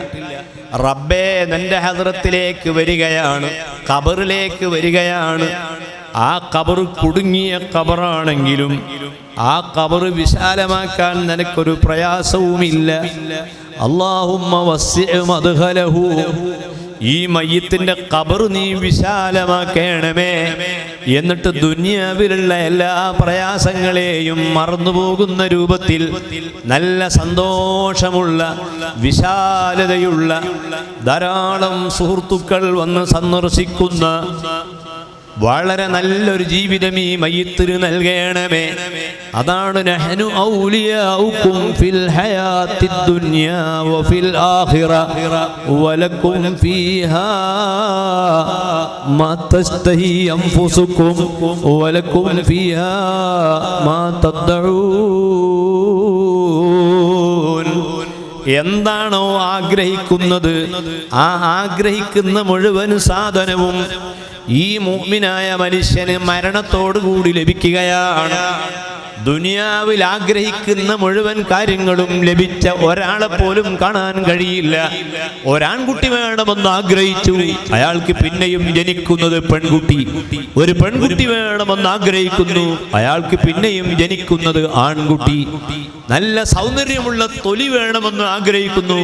റബ്ബേ നിന്റെ ഹദ്റത്തിലേക്ക് വരികയാണ്, ഖബറിലേക്ക് വരികയാണ്. ആ ഖബർ കുടുങ്ങിയ ഖബറാണെങ്കിലും ആ ഖബർ വിശാലമാക്കാൻ നിനക്കൊരു പ്രയാസവുമില്ല. അല്ലാഹുമ്മ വസ്സിഅ മദ്ഖലഹു. ഈ മയ്യിത്തിന്റെ ഖബർ നീ വിശാലമാക്കണമേ. എന്നിട്ട് ദുനിയാവിലുള്ള എല്ലാ പ്രയാസങ്ങളെയും മറന്നുപോകുന്ന രൂപത്തിൽ നല്ല സന്തോഷമുള്ള വിശാലതയുള്ള ധാരാളം സുഹൃത്തുക്കൾ വന്ന് സന്ദർശിക്കുന്ന വളരെ നല്ലൊരു ജീവിതം ഈ മയ്യിത്തിന് നൽകണമേ. അതാണ് നഹ്നു ഔലിയാഉകും ഫിൽ ഹയാത്തി ദുനിയാ വഫിൽ ആഖിറ വലക്കും ഫീഹാ മാ തസ്തഹി അൻഫുസുകും വലക്കും ഫീഹാ മാ തദ്ഉൻ. എന്താണോ ആഗ്രഹിക്കുന്നത് ആ ആഗ്രഹിക്കുന്ന മുഴുവൻ സാധനവും ഈ മുഅ്മിനായ മനുഷ്യന് മരണത്തോടുകൂടി ലഭിക്കുകയാണ്. ദുനിയാവിൽ ആഗ്രഹിക്കുന്ന മുഴുവൻ കാര്യങ്ങളും ലഭിച്ച ഒരാളെ പോലും കാണാൻ കഴിയില്ല. ഒരാൺകുട്ടി വേണമെന്ന് ആഗ്രഹിച്ചു, അയാൾക്ക് പിന്നെയും ജനിക്കുന്നത് പെൺകുട്ടി. ഒരു പെൺകുട്ടി വേണമെന്ന് ആഗ്രഹിക്കുന്നു, അയാൾക്ക് പിന്നെയും ജനിക്കുന്നത് ആൺകുട്ടി. നല്ല സൗന്ദര്യമുള്ള തൊലി വേണമെന്ന് ആഗ്രഹിക്കുന്നു,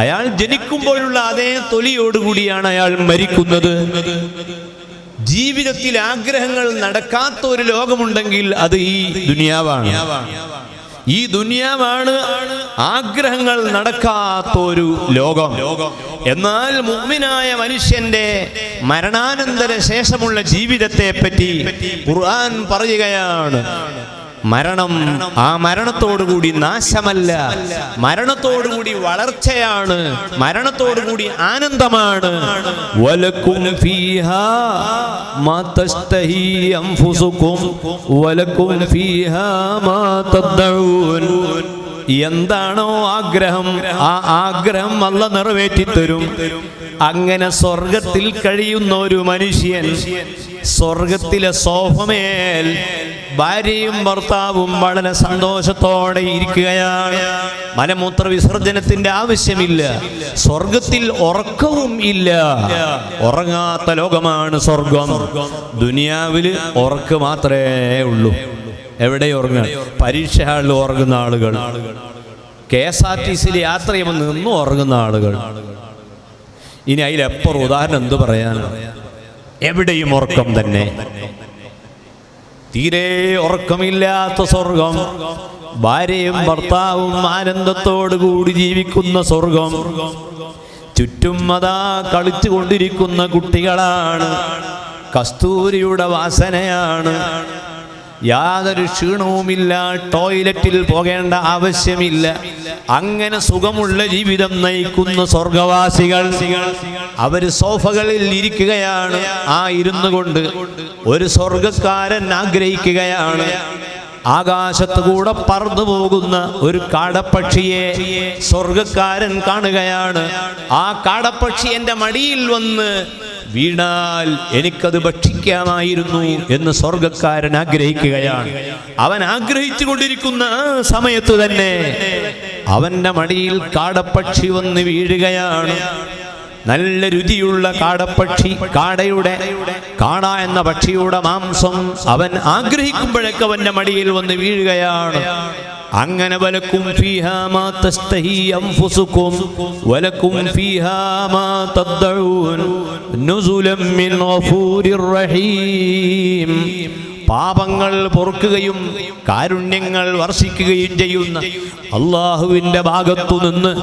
അയാൾ ജനിക്കുമ്പോഴുള്ള അതേ തൊലിയോടുകൂടിയാണ് അയാൾ മരിക്കുന്നത്. ജീവിതത്തിൽ ആഗ്രഹങ്ങൾ നടക്കാത്ത ഒരു ലോകമുണ്ടെങ്കിൽ അത് ഈ ദുനിയാവാണ്. ഈ ദുനിയാവാണ് ആഗ്രഹങ്ങൾ നടക്കാത്ത ഒരു ലോകം. എന്നാൽ മുഅ്മിനായ മനുഷ്യന്റെ മരണാനന്തര ശേഷമുള്ള ജീവിതത്തെ പറ്റി ഖുർആൻ പറയുകയാണ്. മരണം ആ മരണത്തോടുകൂടി നാശമല്ല, മരണത്തോടുകൂടി വളർച്ചയാണ്, മരണത്തോടുകൂടി ആനന്ദമാണ്. വലക്കും ഫീഹാ മാ തസ്തഹി അൻഫുസുകും വലക്കും ഫീഹാ മാ തദ്ഊൻ. എന്താണോ ആഗ്രഹം ആ ആഗ്രഹം അല്ലാഹ് നിറവേറ്റിത്തരും. അങ്ങനെ സ്വർഗത്തിൽ കഴിയുന്ന ഒരു മനുഷ്യൻ സ്വർഗത്തിലെ സോഫമേൽ ഭാര്യയും ഭർത്താവും വളരെ സന്തോഷത്തോടെ ഇരിക്കുകയാണ്. മലമൂത്ര വിസർജനത്തിന്റെ ആവശ്യമില്ല. സ്വർഗത്തിൽ ഉറക്കവും ഇല്ല. ഉറങ്ങാത്ത ലോകമാണ് സ്വർഗം. ദുനിയാവില് ഉറക്ക് മാത്രമേ ഉള്ളൂ. എവിടെ ഉറങ്ങുക? പരീക്ഷ ഹാളിൽ ഉറങ്ങുന്ന ആളുകൾ, KSRTC യാത്ര ചെയ്യുമ്പോൾ നിന്നും ഉറങ്ങുന്ന ആളുകൾ. ഇനി അതിലെപ്പുറം ഉദാഹരണം എന്ത് പറയാനാണ്? എവിടെയും ഉറക്കം തന്നെ. തീരെ ഉറക്കമില്ലാത്ത സ്വർഗം, ഭാര്യയും ഭർത്താവും ആനന്ദത്തോടു കൂടി ജീവിക്കുന്ന സ്വർഗം. ചുറ്റും അതാ കളിച്ചുകൊണ്ടിരിക്കുന്ന കുട്ടികളാണ്. കസ്തൂരിയുടെ വാസനയാണ്. യാതൊരു ക്ഷീണവുമില്ല. ടോയ്ലറ്റിൽ പോകേണ്ട ആവശ്യമില്ല. അങ്ങനെ സുഖമുള്ള ജീവിതം നയിക്കുന്ന സ്വർഗവാസികൾ അവര് സോഫകളിൽ ഇരിക്കുകയാണ്. ആ ഇരുന്നു കൊണ്ട് ഒരു സ്വർഗക്കാരൻ ആഗ്രഹിക്കുകയാണ്. ആകാശത്ത് കൂടെ പറന്നു പോകുന്ന ഒരു കാടപ്പക്ഷിയെ സ്വർഗക്കാരൻ കാണുകയാണ്. ആ കാടപ്പക്ഷി എൻ്റെ മടിയിൽ വന്ന് വീണാൽ എനിക്കത് ഭക്ഷിക്കാമായിരുന്നു എന്ന് സ്വർഗക്കാരൻ ആഗ്രഹിക്കുകയാണ്. അവൻ ആഗ്രഹിച്ചു കൊണ്ടിരിക്കുന്ന ആ സമയത്ത് തന്നെ അവന്റെ മടിയിൽ കാടപ്പക്ഷി വന്ന് വീഴുകയാണ്. നല്ല രുചിയുള്ള കാടപ്പക്ഷി, കാട എന്ന പക്ഷിയുടെ മാംസം അവൻ ആഗ്രഹിക്കുമ്പോഴൊക്കെ അവന്റെ മടിയിൽ വന്ന് വീഴുകയാണ്. അങ്ങനെ വലക്കും ഫീഹാ മാ തസ്തഹി അൻഫുസുകും വലക്കും ഫീഹാ മാ തദ്ഊൻ നുസുലം മിൻ ഗഫൂരിർ റഹീം. പാപങ്ങൾ പൊറുക്കുകയും കാരുണ്യങ്ങൾ വർഷിക്കുകയും ചെയ്യുന്ന അല്ലാഹുവിന്റെ ഭാഗത്തു നിന്ന്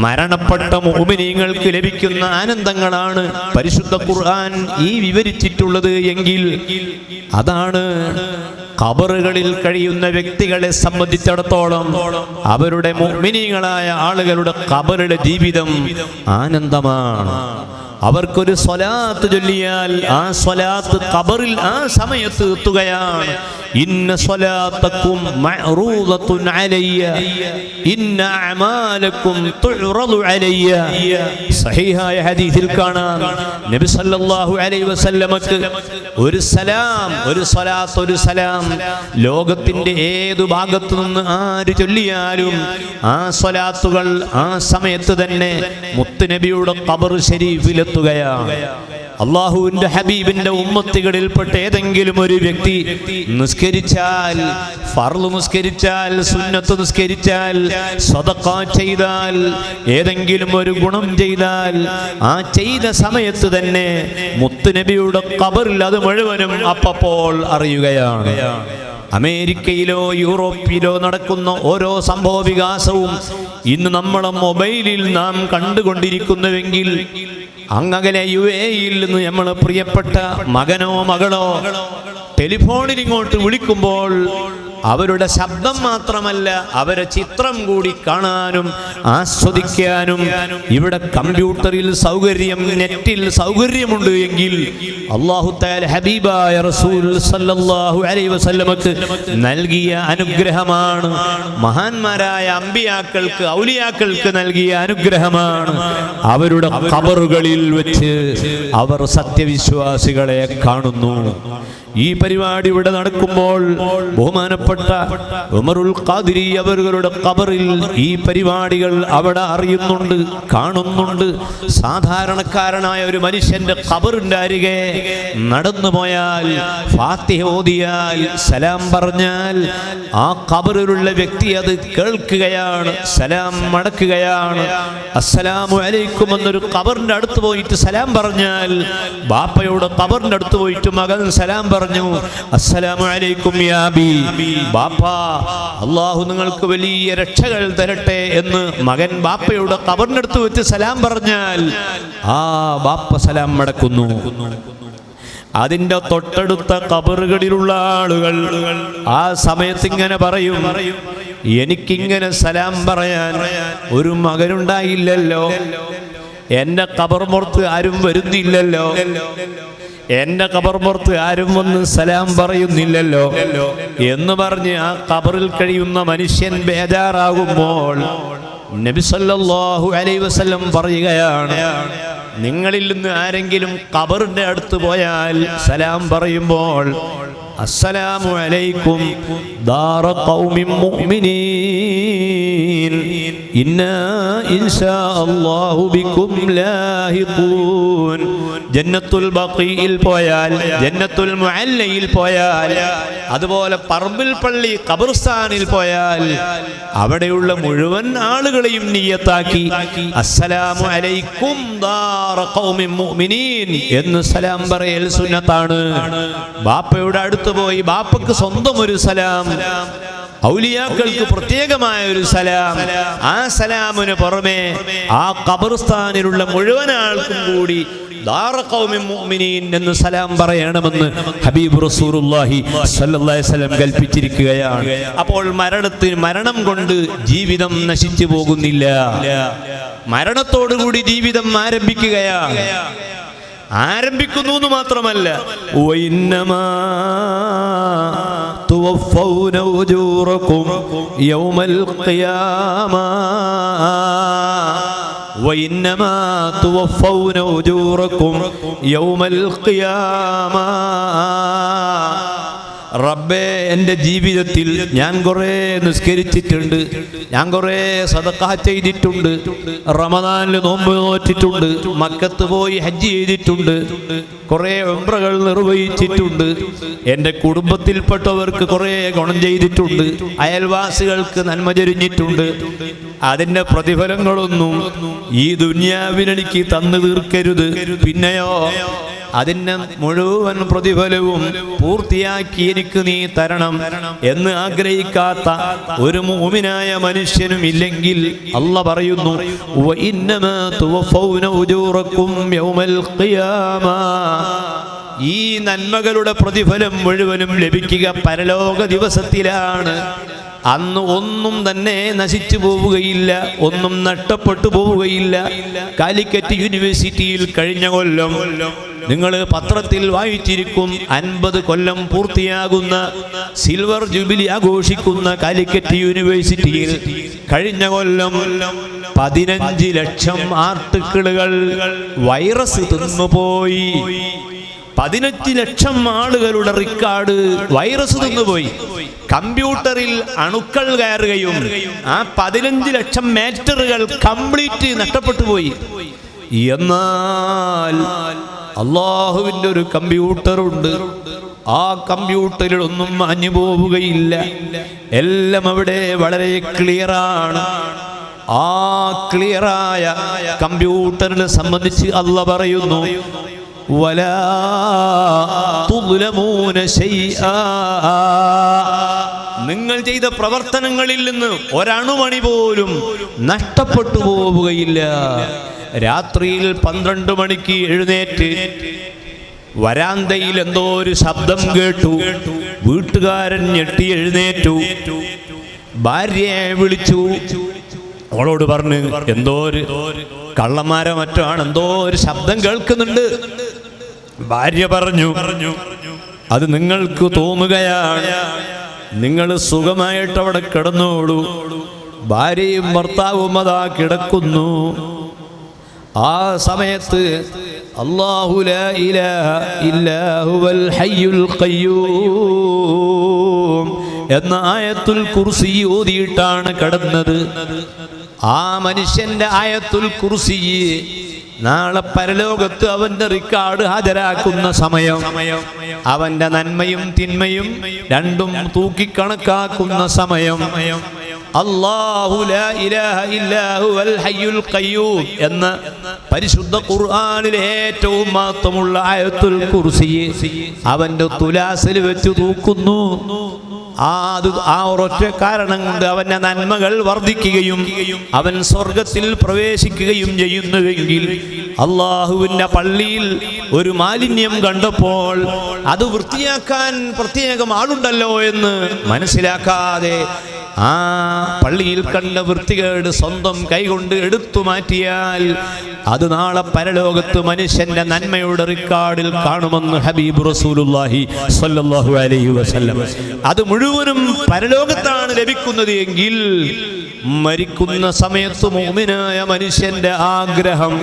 മരണപ്പെട്ട മുഅ്മിനീങ്ങൾക്ക് ലഭിക്കുന്ന ആനന്ദങ്ങളാണ് പരിശുദ്ധ ഖുർആൻ ഈ വിവരിച്ചിട്ടുള്ളത് എങ്കിൽ അതാണ് ഖബറുകളിൽ കഴിയുന്ന വ്യക്തികളെ സംബന്ധിച്ചിടത്തോളം അവരുടെ മുഅ്മിനീങ്ങളായ ആളുകളുടെ ഖബറിലെ ജീവിതം ആനന്ദമാണ്. അവർക്കൊരു സ്വലാത്ത് ചൊല്ലിയാൽ ആ സ്വലാത്ത് ഖബറിൽ ആ സമയത്ത് എത്തുകയാണ്. ഇന്ന സ്വലാത്തക്കും മഅറൂദത്തുൻ അലയ്യ ഇന്ന അഅമാലക്കും തുഅറദു അലയ്യ. സഹീഹായ ഹദീസിൽ കാണാം നബി സല്ലല്ലാഹു അലൈഹി വസല്ലമക്ക് ഒരു സലാം, ഒരു സ്വലാത്ത്, ഒരു സലാം ലോകത്തിന്റെ ഏതു ഭാഗത്തു നിന്ന് ആര് ചൊല്ലിയാലും ആ സ്വലാത്തുകൾ ആ സമയത്ത് തന്നെ മുത്തുനബിയുടെ ഖബർ ശരീഫിലെത്തുകയാണ്. അള്ളാഹുവിന്റെ ഹബീബിന്റെ ഉമ്മത്തികളിൽപ്പെട്ട ഏതെങ്കിലും ഒരു വ്യക്തി നിസ്കരിച്ചാൽ, ഫർള് നിസ്കരിച്ചാൽ, സുന്നത്ത് നിസ്കരിച്ചാൽ, സദഖ ചെയ്താൽ, ഏതെങ്കിലും ഒരു ഗുണം ചെയ്താൽ ആ ചെയ്ത സമയത്ത് തന്നെ മുത്തുനബിയുടെ ഖബറിൽ അത് മുഴുവനും അപ്പോൾ അറിയുകയാണ്. അമേരിക്കയിലോ യൂറോപ്പിലോ നടക്കുന്ന ഓരോ സംഭവ വികാസവും ഇന്ന് നമ്മളെ മൊബൈലിൽ നാം കണ്ടുകൊണ്ടിരിക്കുന്നുവെങ്കിൽ അങ്ങകലെ UAE-യിൽ നിന്ന് നമ്മൾ പ്രിയപ്പെട്ട മകനോ മകളോ ടെലിഫോണിൽ ഇങ്ങോട്ട് വിളിക്കുമ്പോൾ അവരുടെ ശബ്ദം മാത്രമല്ല, അവരെ ചിത്രം കൂടി കാണാനും ആസ്വദിക്കാനും ഇവിടെ കമ്പ്യൂട്ടറിൽ സൗകര്യം, നെറ്റിൽ സൗകര്യമുണ്ട് എങ്കിൽ അല്ലാഹു തആല ഹബീബായ റസൂൽ സല്ലല്ലാഹു അലൈഹി വസല്ലമക്ക് നൽകിയ അനുഗ്രഹമാണ്. മഹാന്മാരായ അമ്പിയാക്കൾക്ക്, ഔലിയാക്കൾക്ക് നൽകിയ അനുഗ്രഹമാണ്. അവരുടെ ഖബറുകളിൽ വെച്ച് അവർ സത്യവിശ്വാസികളെ കാണുന്നു. ഈ പരിപാടി ഇവിടെ നടക്കുമ്പോൾ ബഹുമാനപ്പെട്ട ഉമറുൽ ഖാദിരി അവരുടെ ഖബറിൽ ഈ പരിപാടികൾ അവിടെ അറിയുന്നുണ്ട്, കാണുന്നുണ്ട്. സാധാരണക്കാരനായ ഒരു മനുഷ്യന്റെ ഖബറിന്റെ അരികെ നടന്നു പോയാൽ, ഫാത്തിഹ ഓതിയാൽ, സലാം പറഞ്ഞാൽ ആ ഖബറിലുള്ള വ്യക്തി അത് കേൾക്കുകയാണ്, സലാം മടക്കുകയാണ്. അസ്സലാമു അലൈക്കും എന്നൊരു ഖബറിന്റെ അടുത്ത് പോയിട്ട് സലാം പറഞ്ഞാൽ, ബാപ്പയുടെ ഖബറിന്റെ അടുത്ത് പോയിട്ട് മകൻ സലാം പറഞ്ഞു, അസ്സലാമു അലൈക്കും യാ അബി, ബാപ്പ അല്ലാഹു നിങ്ങൾക്ക് വലിയ രക്ഷകൾ തരട്ടെ എന്ന് മകൻ ബാപ്പയുടെ ഖബറിനടുത്ത് വെച്ച് സലാം പറഞ്ഞാൽ ആ ബാപ്പ സലാം മടക്കുന്നു. അതിന്റെ തൊട്ടടുത്ത ഖബറുകളിലുള്ള ആളുകൾ ആ സമയത്ത് ഇങ്ങനെ പറയും, എനിക്കിങ്ങനെ സലാം പറയാൻ ഒരു മകനുണ്ടായില്ലല്ലോ, എന്റെ ഖബർമുറത്ത് ആരും വരുന്നില്ലല്ലോ, എന്റെ ഖബർമുറത്ത് ആരും വന്ന് സലാം പറയുന്നില്ലല്ലോ എന്ന് പറഞ്ഞ് ആ ഖബറിൽ കഴിയുന്ന മനുഷ്യൻ ബേജാറാകുമ്പോൾ നബി സല്ലല്ലാഹു അലൈഹി വസല്ലം പറയുകയാണ്, നിങ്ങളിൽ നിന്ന് ആരെങ്കിലും ഖബറിന്റെ അടുത്ത് പോയാൽ സലാം പറയുമ്പോൾ അസ്സലാമു അലൈക്കും ദാറ ഖൗമിൻ മുഅ്മിനീൻ ഇന്നാ ഇൻഷാ അല്ലാഹു ബികും ലാഹിഖൂൻ. ജന്നത്തുൽ ബഖീയിൽ പോയാൽ, ജന്നത്തുൽ മുഅല്ലയിൽ പോയാൽ, അതുപോലെ പറമ്പിൽ പള്ളി ഖബർസ്ഥാനിൽ പോയാൽ അവിടെയുള്ള മുഴുവൻ ആളുകളെയും നിയ്യത്താക്കി അസ്സലാമു അലൈക്കും ദാറ ഖൗമിൻ മുഅ്മിനീൻ എന്ന് സലാം പറയൽ സുന്നത്താണ്. ബാപ്പയുടെ അടുത്ത് പോയി ബാപ്പക്ക് സ്വന്തം ഒരു സലാം, ഔലിയാക്കൾക്ക് പ്രത്യേകമായ ഒരു സലാം, ആ സലാമിന് പുറമെ ആ ഖബർസ്ഥാനിലുള്ള മുഴുവൻ ആൾക്കും കൂടി ദാറ ഖൗമിൻ മുഅ്മിനീൻ എന്ന് സലാം പറയണമെന്ന് ഹബീബ് റസൂലുള്ളാഹി സ്വല്ലല്ലാഹി അലൈഹി വസല്ലം കൽപ്പിച്ചിരിക്കുകയാണ്. അപ്പോൾ മരണം കൊണ്ട് ജീവിതം നശിച്ചു പോകുന്നില്ല, മരണത്തോടുകൂടി ജീവിതം ആരംഭിക്കുകയാണ്. ആരംഭിക്കുന്നു എന്ന് മാത്രമല്ല, വഇന്നമാ തുവഫൗന ഉജൂറകും യൗമൽ ഖിയാമ, വഇന്നമാ തുവഫൗന ഉജൂറകും യൗമൽ ഖിയാമ. റബ്ബേ, എൻ്റെ ജീവിതത്തിൽ ഞാൻ കുറേ നിസ്കരിച്ചിട്ടുണ്ട്, ഞാൻ കുറേ സദഖ ചെയ്തിട്ടുണ്ട്, റമദാനിൽ നോമ്പ് നോറ്റിട്ടുണ്ട്, മക്കത്ത് പോയി ഹജ്ജ് ചെയ്തിട്ടുണ്ട്, കുറേ ഉംറകൾ നിർവഹിച്ചിട്ടുണ്ട്, എൻ്റെ കുടുംബത്തിൽപ്പെട്ടവർക്ക് കുറേ ഗുണം ചെയ്തിട്ടുണ്ട്, അയൽവാസികൾക്ക് നന്മ ചൊരിഞ്ഞിട്ടുണ്ട്. അതിൻ്റെ പ്രതിഫലങ്ങളൊന്നും ഈ ദുനിയാവിനെനിക്ക് തന്നു തീർക്കരുത്. പിന്നെയോ അതിൻ്റെ മുഴുവൻ പ്രതിഫലവും പൂർത്തിയാക്കി എനിക്ക് നീ തരണം എന്ന് ആഗ്രഹിക്കാത്ത ഒരു മുഅ്മിനായ മനുഷ്യനും ഇല്ലെങ്കിൽ അല്ലാഹ് പറയുന്നു, വഇന്നമാ തുവഫൗന ഉജൂറകും യൗമൽ ഖിയാമ. ഈ നന്മകളുടെ പ്രതിഫലം മുഴുവനും ലഭിക്കുക പരലോക ദിവസത്തിലാണ്. അന്ന് ഒന്നും തന്നെ നശിച്ചു പോവുകയില്ല, ഒന്നും നഷ്ടപ്പെട്ടു പോവുകയില്ല. കാലിക്കറ്റ് യൂണിവേഴ്സിറ്റിയിൽ കഴിഞ്ഞ കൊല്ലം നിങ്ങൾ പത്രത്തിൽ വായിച്ചിരിക്കും, 50 കൊല്ലം പൂർത്തിയാകുന്ന സിൽവർ ജൂബിലി ആഘോഷിക്കുന്ന കാലിക്കറ്റ് യൂണിവേഴ്സിറ്റിയിൽ കഴിഞ്ഞ കൊല്ലം 15 ലക്ഷം ആർട്ടിക്കിളുകൾ വൈറസ് തിന്നുപോയി. 15 ലക്ഷം ആളുകളുടെ റെക്കോർഡ് വൈറസ് തിന്നുപോയി. കമ്പ്യൂട്ടറിൽ അണുക്കൾ കയറുകയും ആ 15 ലക്ഷം മാറ്ററുകൾ കംപ്ലീറ്റ് നഷ്ടപ്പെട്ടു പോയി. എന്നാൽ അള്ളാഹുവിൻ്റെ ഒരു കമ്പ്യൂട്ടറുണ്ട്, ആ കമ്പ്യൂട്ടറിൽ ഒന്നും മാഞ്ഞു പോവുകയില്ല, എല്ലാം അവിടെ വളരെ ക്ലിയറാണ്. ആ ക്ലിയറായ കമ്പ്യൂട്ടറിനെ സംബന്ധിച്ച് അല്ലാഹ് പറയുന്നു, വലാ തുദ്ലമൂന ശൈആ. നിങ്ങൾ ചെയ്ത പ്രവർത്തനങ്ങളിൽ നിന്ന് ഒരണുമണി പോലും നഷ്ടപ്പെട്ടു പോവുകയില്ല. രാത്രിയിൽ 12 മണിക്ക് എഴുന്നേറ്റ് വരാന്തയിൽ എന്തോ ഒരു ശബ്ദം കേട്ടു. വീട്ടുകാരൻ ഞെട്ടി എഴുന്നേറ്റു. ഭാര്യയെ വിളിച്ചു. അവളോട് പറഞ്ഞു, എന്തോ ഒരു കള്ളന്മാരോ മറ്റോ ആണ്, എന്തോ ഒരു ശബ്ദം കേൾക്കുന്നുണ്ട്. ഭാര്യ പറഞ്ഞു, അത് നിങ്ങൾക്ക് തോന്നുകയാണ്, നിങ്ങൾ സുഖമായിട്ട് അവിടെ കിടന്നോളൂ. ഭാര്യയും ഭർത്താവും അതാ കിടക്കുന്നു. ആ സമയത്ത് അല്ലാഹു ലാ ഇലാഹ ഇല്ലാ ഹുവൽ ഹയ്യുൽ ഖയ്യൂം എന്ന ആയത്തുൽ കുർസി ഓതിയിട്ടാണ് കിടന്നത്. ആ മനുഷ്യന്റെ ആയത്തുൽ കുർസി നാളെ പരലോകത്ത് അവന്റെ റിക്കാർഡ് ഹാജരാക്കുന്ന സമയം, അവന്റെ നന്മയും തിന്മയും രണ്ടും തൂക്കിക്കണക്കാക്കുന്ന സമയം, അല്ലാഹു ലാ ഇലാഹ ഇല്ലാ ഹുവൽ ഹയ്യുൽ ഖയ്യൂം എന്ന പരിശുദ്ധ ഖുർആനിലെ ഏറ്റവും മഹത്വമുള്ള ആയത്തുൽ കുർസി അവന്റെ തുലാസിൽ വെച്ച് തൂക്കുന്നു. ആ ഒരൊറ്റ കാരണം കൊണ്ട് അവന്റെ നന്മകൾ വർദ്ധിക്കുകയും അവൻ സ്വർഗത്തിൽ പ്രവേശിക്കുകയും ചെയ്യുന്നുവെങ്കിൽ, അള്ളാഹുവിന്റെ പള്ളിയിൽ ഒരു മാലിന്യം കണ്ടപ്പോൾ അത് വൃത്തിയാക്കാൻ പ്രത്യേകം ആളുണ്ടല്ലോ എന്ന് മനസ്സിലാക്കാതെ ആ പള്ളിയിൽ കണ്ട വൃത്തികേട് സ്വന്തം കൈകൊണ്ട് എടുത്തു മാറ്റിയാൽ അത് നാളെ പരലോകത്ത് മനുഷ്യന്റെ നന്മയുടെ റിക്കാർഡിൽ കാണുമെന്ന് ഹബീബ് റസൂലുള്ളാഹി സ്വല്ലല്ലാഹു അലൈഹി വസല്ലം. അത് മുഴുവനും പരലോകത്താണ് ലഭിക്കുന്നത് എങ്കിൽ മരിക്കുന്ന സമയത്ത് മുഅ്മിനായ മനുഷ്യന്റെ ആഗ്രഹം,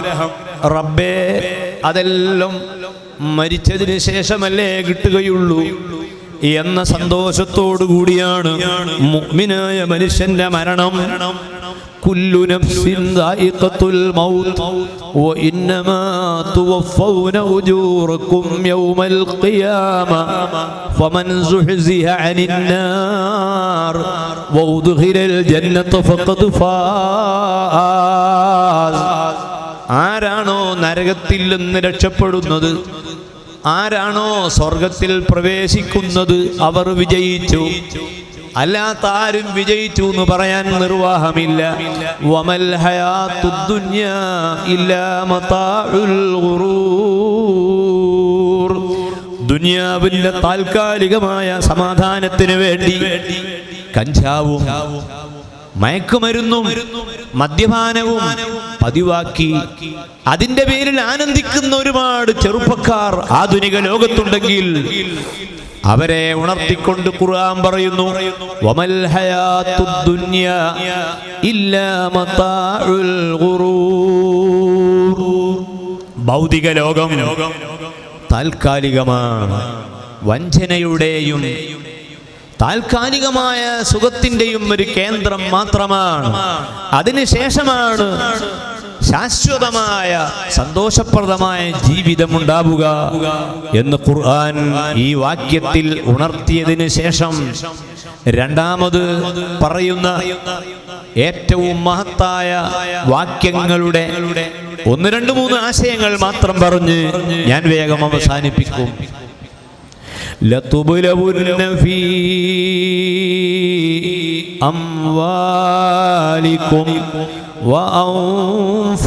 റബ്ബേ അതെല്ലാം മരിച്ചതിന് ശേഷമല്ലേ കിട്ടുകയുള്ളൂ എന്ന സന്തോഷത്തോടു കൂടിയാണ് മുഅ്മിനായ മനുഷ്യന്റെ മരണം. കുല്ലു നഫ്സിൻ ദായിഖത്തുൽ മൗത്ത് വഇന്നമാ തുവഫൗന ഉജൂറകും യൗമൽ ഖിയാമ ഫമൻ സുഹ്സിഹ അനിൻ നാർ വഉദ്ഖിലൽ ജന്നത ഫഖദ് ഫാസ്. ആരാണോ നരകത്തിൽ നിന്ന് രക്ഷപ്പെടുന്നത്, ആരാണോ സ്വർഗത്തിൽ പ്രവേശിക്കുന്നത്, അവർ വിജയിച്ചു. അല്ലാത്ത ആരും വിജയിച്ചു എന്ന് പറയാൻ നിർവാഹമില്ല. വമൽ ഹയാത്തുദ് ദുനിയാ ഇല്ലാ മതാഉൽ ഗുറൂർ. ദുനിയാവിന്റെ താൽക്കാലികമായ സമാധാനത്തിന് വേണ്ടി കഞ്ചാവും മയക്കുമരുന്നും മദ്യപാനവും പതിവാക്കി അതിന്റെ പേരിൽ ആനന്ദിക്കുന്ന ഒരുപാട് ചെറുപ്പക്കാർ ആധുനിക ലോകത്തുണ്ടെങ്കിൽ അവരെ ഉണർത്തിക്കൊണ്ട് ഖുർആൻ പറയുന്നു, വമൽ ഹയാത്തുദ് ദുനിയാ ഇല്ലാ മതാഉൽ ഗുറൂർ. ഭൗതിക ലോകം താൽക്കാലികമാണ്, വഞ്ചനയുടെയും താൽക്കാലികമായ സുഖത്തിന്റെയും ഒരു കേന്ദ്രം മാത്രമാണ്. അതിനുശേഷമാണ് ശാശ്വതമായ സന്തോഷപ്രദമായ ജീവിതം ഉണ്ടാവുക എന്ന് ഖുർആൻ ഈ വാക്യത്തിൽ ഉണർത്തിയതിന് ശേഷം രണ്ടാമത് പറയുന്ന ഏറ്റവും മഹത്തായ വാക്യങ്ങളുടെ 1, 2, 3 ആശയങ്ങൾ മാത്രം പറഞ്ഞ് ഞാൻ വേഗം അവസാനിപ്പിക്കും. ലതുബ്ലവുന്ന ഫീ അംവാലികും വഅൻഫുസികും.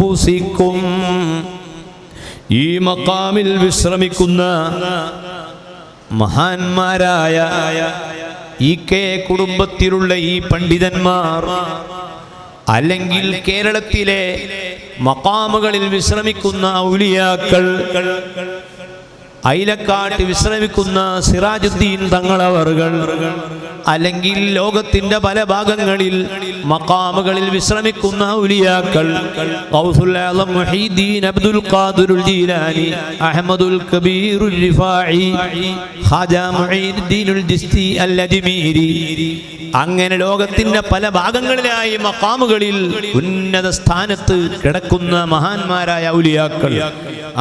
ഈ മഖാമിൽ വിശ്രമിക്കുന്ന മഹാന്മാരായ ഈ കുടുംബത്തിലുള്ള ഈ പണ്ഡിതന്മാർ, അല്ലെങ്കിൽ കേരളത്തിലെ മഖാമുകളിൽ വിശ്രമിക്കുന്ന ഔലിയാക്കൾ, അയിലക്കാട്ട് വിശ്രമിക്കുന്ന സിറാജുദ്ദീൻ തങ്ങളവറുകൾ, അല്ലെങ്കിൽ ലോകത്തിന്റെ പല ഭാഗങ്ങളിൽ മഖാമുകളിൽ വിശ്രമിക്കുന്ന ഔലിയാക്കൾ, ഖൗസുൽ ആലം മുഹീദ്ദീൻ അബ്ദുൽ ഖാദിറുൽ ജീലാനി, അഹ്മദുൽ കബീറുൽ റിഫാഇ, ഖാജ മുഈനുദ്ദീനുൽ ജിസ്തി അൽ അജ്മീരി, അങ്ങനെ ലോകത്തിന്റെ പല ഭാഗങ്ങളിലായി മഖാമുകളിൽ ഉന്നത സ്ഥാനത്ത് കിടക്കുന്ന മഹാന്മാരായ ഔലിയാക്കൾ.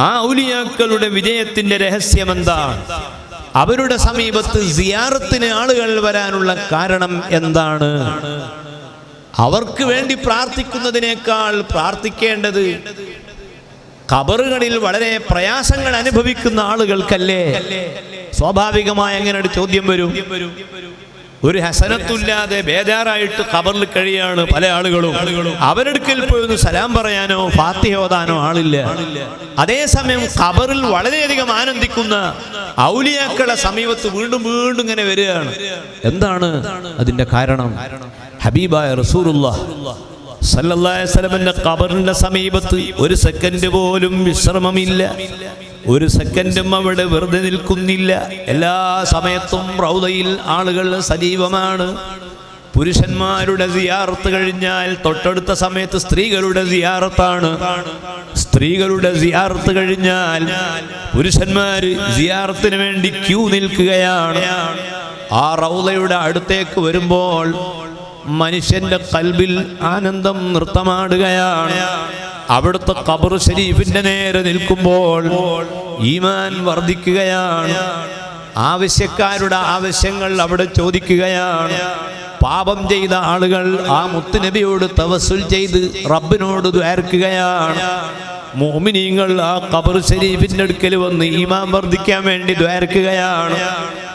ആ ഔലിയാക്കളുടെ വിജയത്തിന്റെ രഹസ്യം എന്താണ്? അവരുടെ സമീപത്ത് സിയാറത്തിന് ആളുകൾ വരാനുള്ള കാരണം എന്താണ്? അവർക്ക് വേണ്ടി പ്രാർത്ഥിക്കുന്നതിനേക്കാൾ പ്രാർത്ഥിക്കേണ്ടത് ഖബറുകളിൽ വളരെ പ്രയാസങ്ങൾ അനുഭവിക്കുന്ന ആളുകൾക്കല്ലേ? സ്വാഭാവികമായ അങ്ങനെ ഒരു ചോദ്യം വരും. ഒരു ഹസനത്തുല്ലാതെ ബേജാറായിട്ട് ഖബറിൽ കഴിയാണ് പല ആളുകളും. അവരെടുക്കൽ പോയി സലാം പറയാനോ ഫാത്തിഹ ഓതാനോ ആളില്ല. അതേസമയം ഖബറിൽ വളരെയധികം ആനന്ദിക്കുന്ന ഔലിയാക്കളെ സമീപത്ത് വീണ്ടും വീണ്ടും ഇങ്ങനെ വരികയാണ്. എന്താണ് അതിന്റെ കാരണം? ഹബീബായ റസൂലുള്ളാഹി സല്ലല്ലാഹു അലൈഹി വസല്ലമയുടെ ഖബറിന്റെ സമീപത്ത് ഒരു സെക്കൻഡ് പോലും വിശ്രമമില്ല. ഒരു സെക്കൻഡും അവിടെ വെറുതെ നിൽക്കുന്നില്ല. എല്ലാ സമയത്തും റൗദയിൽ ആളുകൾ സജീവമാണ്. പുരുഷന്മാരുടെ സിയാറത്ത് കഴിഞ്ഞാൽ തൊട്ടടുത്ത സമയത്ത് സ്ത്രീകളുടെ സിയാറത്താണ്. സ്ത്രീകളുടെ സിയാറത്ത് കഴിഞ്ഞാൽ പുരുഷന്മാര് സിയാറത്തിന് വേണ്ടി ക്യൂ നിൽക്കുകയാണ്. ആ റൗദയുടെ അടുത്തേക്ക് വരുമ്പോൾ മനുഷ്യന്റെ ഖൽബിൽ ആനന്ദം നൃത്തമാടുകയാണ്. അവിടുത്തെ ഖബർ ശരീഫിന്റെ നേരെ നിൽക്കുമ്പോൾ ഈമാൻ വർദ്ധിക്കുകയാണ്. ആവശ്യക്കാരുടെ ആവശ്യങ്ങൾ അവിടെ ചോദിക്കുകയാണ്. പാപം ചെയ്ത ആളുകൾ ആ മുത്തുനബിയോട് തവസ്സുൽ ചെയ്ത് റബ്ബിനോട് ദ്വാരക്കുകയാണ്. മുഅ്മിനീങ്ങൾ ആ ഖബർ ശരീഫിന്റെ അടുക്കൽ വന്ന് ഈമാൻ വർദ്ധിക്കാൻ വേണ്ടി ദ്വാരക്കുകയാണ്.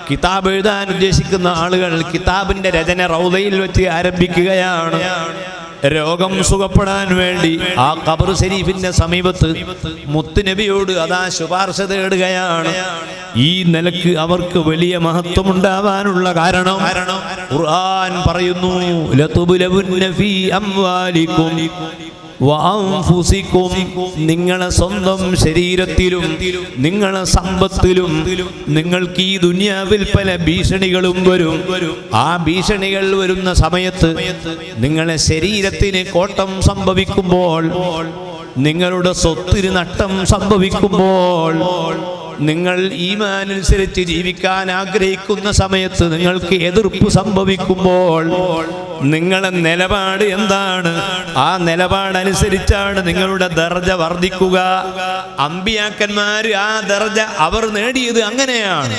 കിതാബ് എഴുതാൻ ഉദ്ദേശിക്കുന്ന ആളുകൾ കിതാബിന്റെ രചന റൗദയിൽ വെച്ച് ആരംഭിക്കുകയാണ്. രോഗം സുഖപ്പെടാൻ വേണ്ടി ആ ഖബർ ശരീഫിന്റെ സമീപത്ത് മുത്തുനബിയോട് അതാ ശുപാർശ തേടുകയാണ്. ഈ നിലക്ക് അവർക്ക് വലിയ മഹത്വമുണ്ടാവാനുള്ള കാരണം ഖുർആൻ പറയുന്നു, ലതുബ്ലവുന്ന ഫീ അംവാലികും വഅൻഫുസികും, നിങ്ങളെ സ്വന്തം ശരീരത്തിലും നിങ്ങളെ സമ്പത്തിലും നിങ്ങൾക്ക് ഈ ദുനിയാവിൽ പല ഭീഷണികളും വരും. ആ ഭീഷണികൾ വരുന്ന സമയത്ത് നിങ്ങളെ ശരീരത്തിന് കോട്ടം സംഭവിക്കുമ്പോൾ, നിങ്ങളുടെ സ്വത്തിന് നഷ്ടം സംഭവിക്കുമ്പോൾ, നിങ്ങൾ ഈമാനനുസരിച്ച് ജീവിക്കാൻ ആഗ്രഹിക്കുന്ന സമയത്ത് നിങ്ങൾക്ക് എതിർപ്പ് സംഭവിക്കുമ്പോൾ നിങ്ങളുടെ നിലപാട് എന്താണ്? ആ നിലപാടനുസരിച്ചാണ് നിങ്ങളുടെ ദർജ വർദ്ധിക്കുക. അമ്പിയാക്കന്മാര് ആ ദർജ അവർ നേടിയത് അങ്ങനെയാണ്.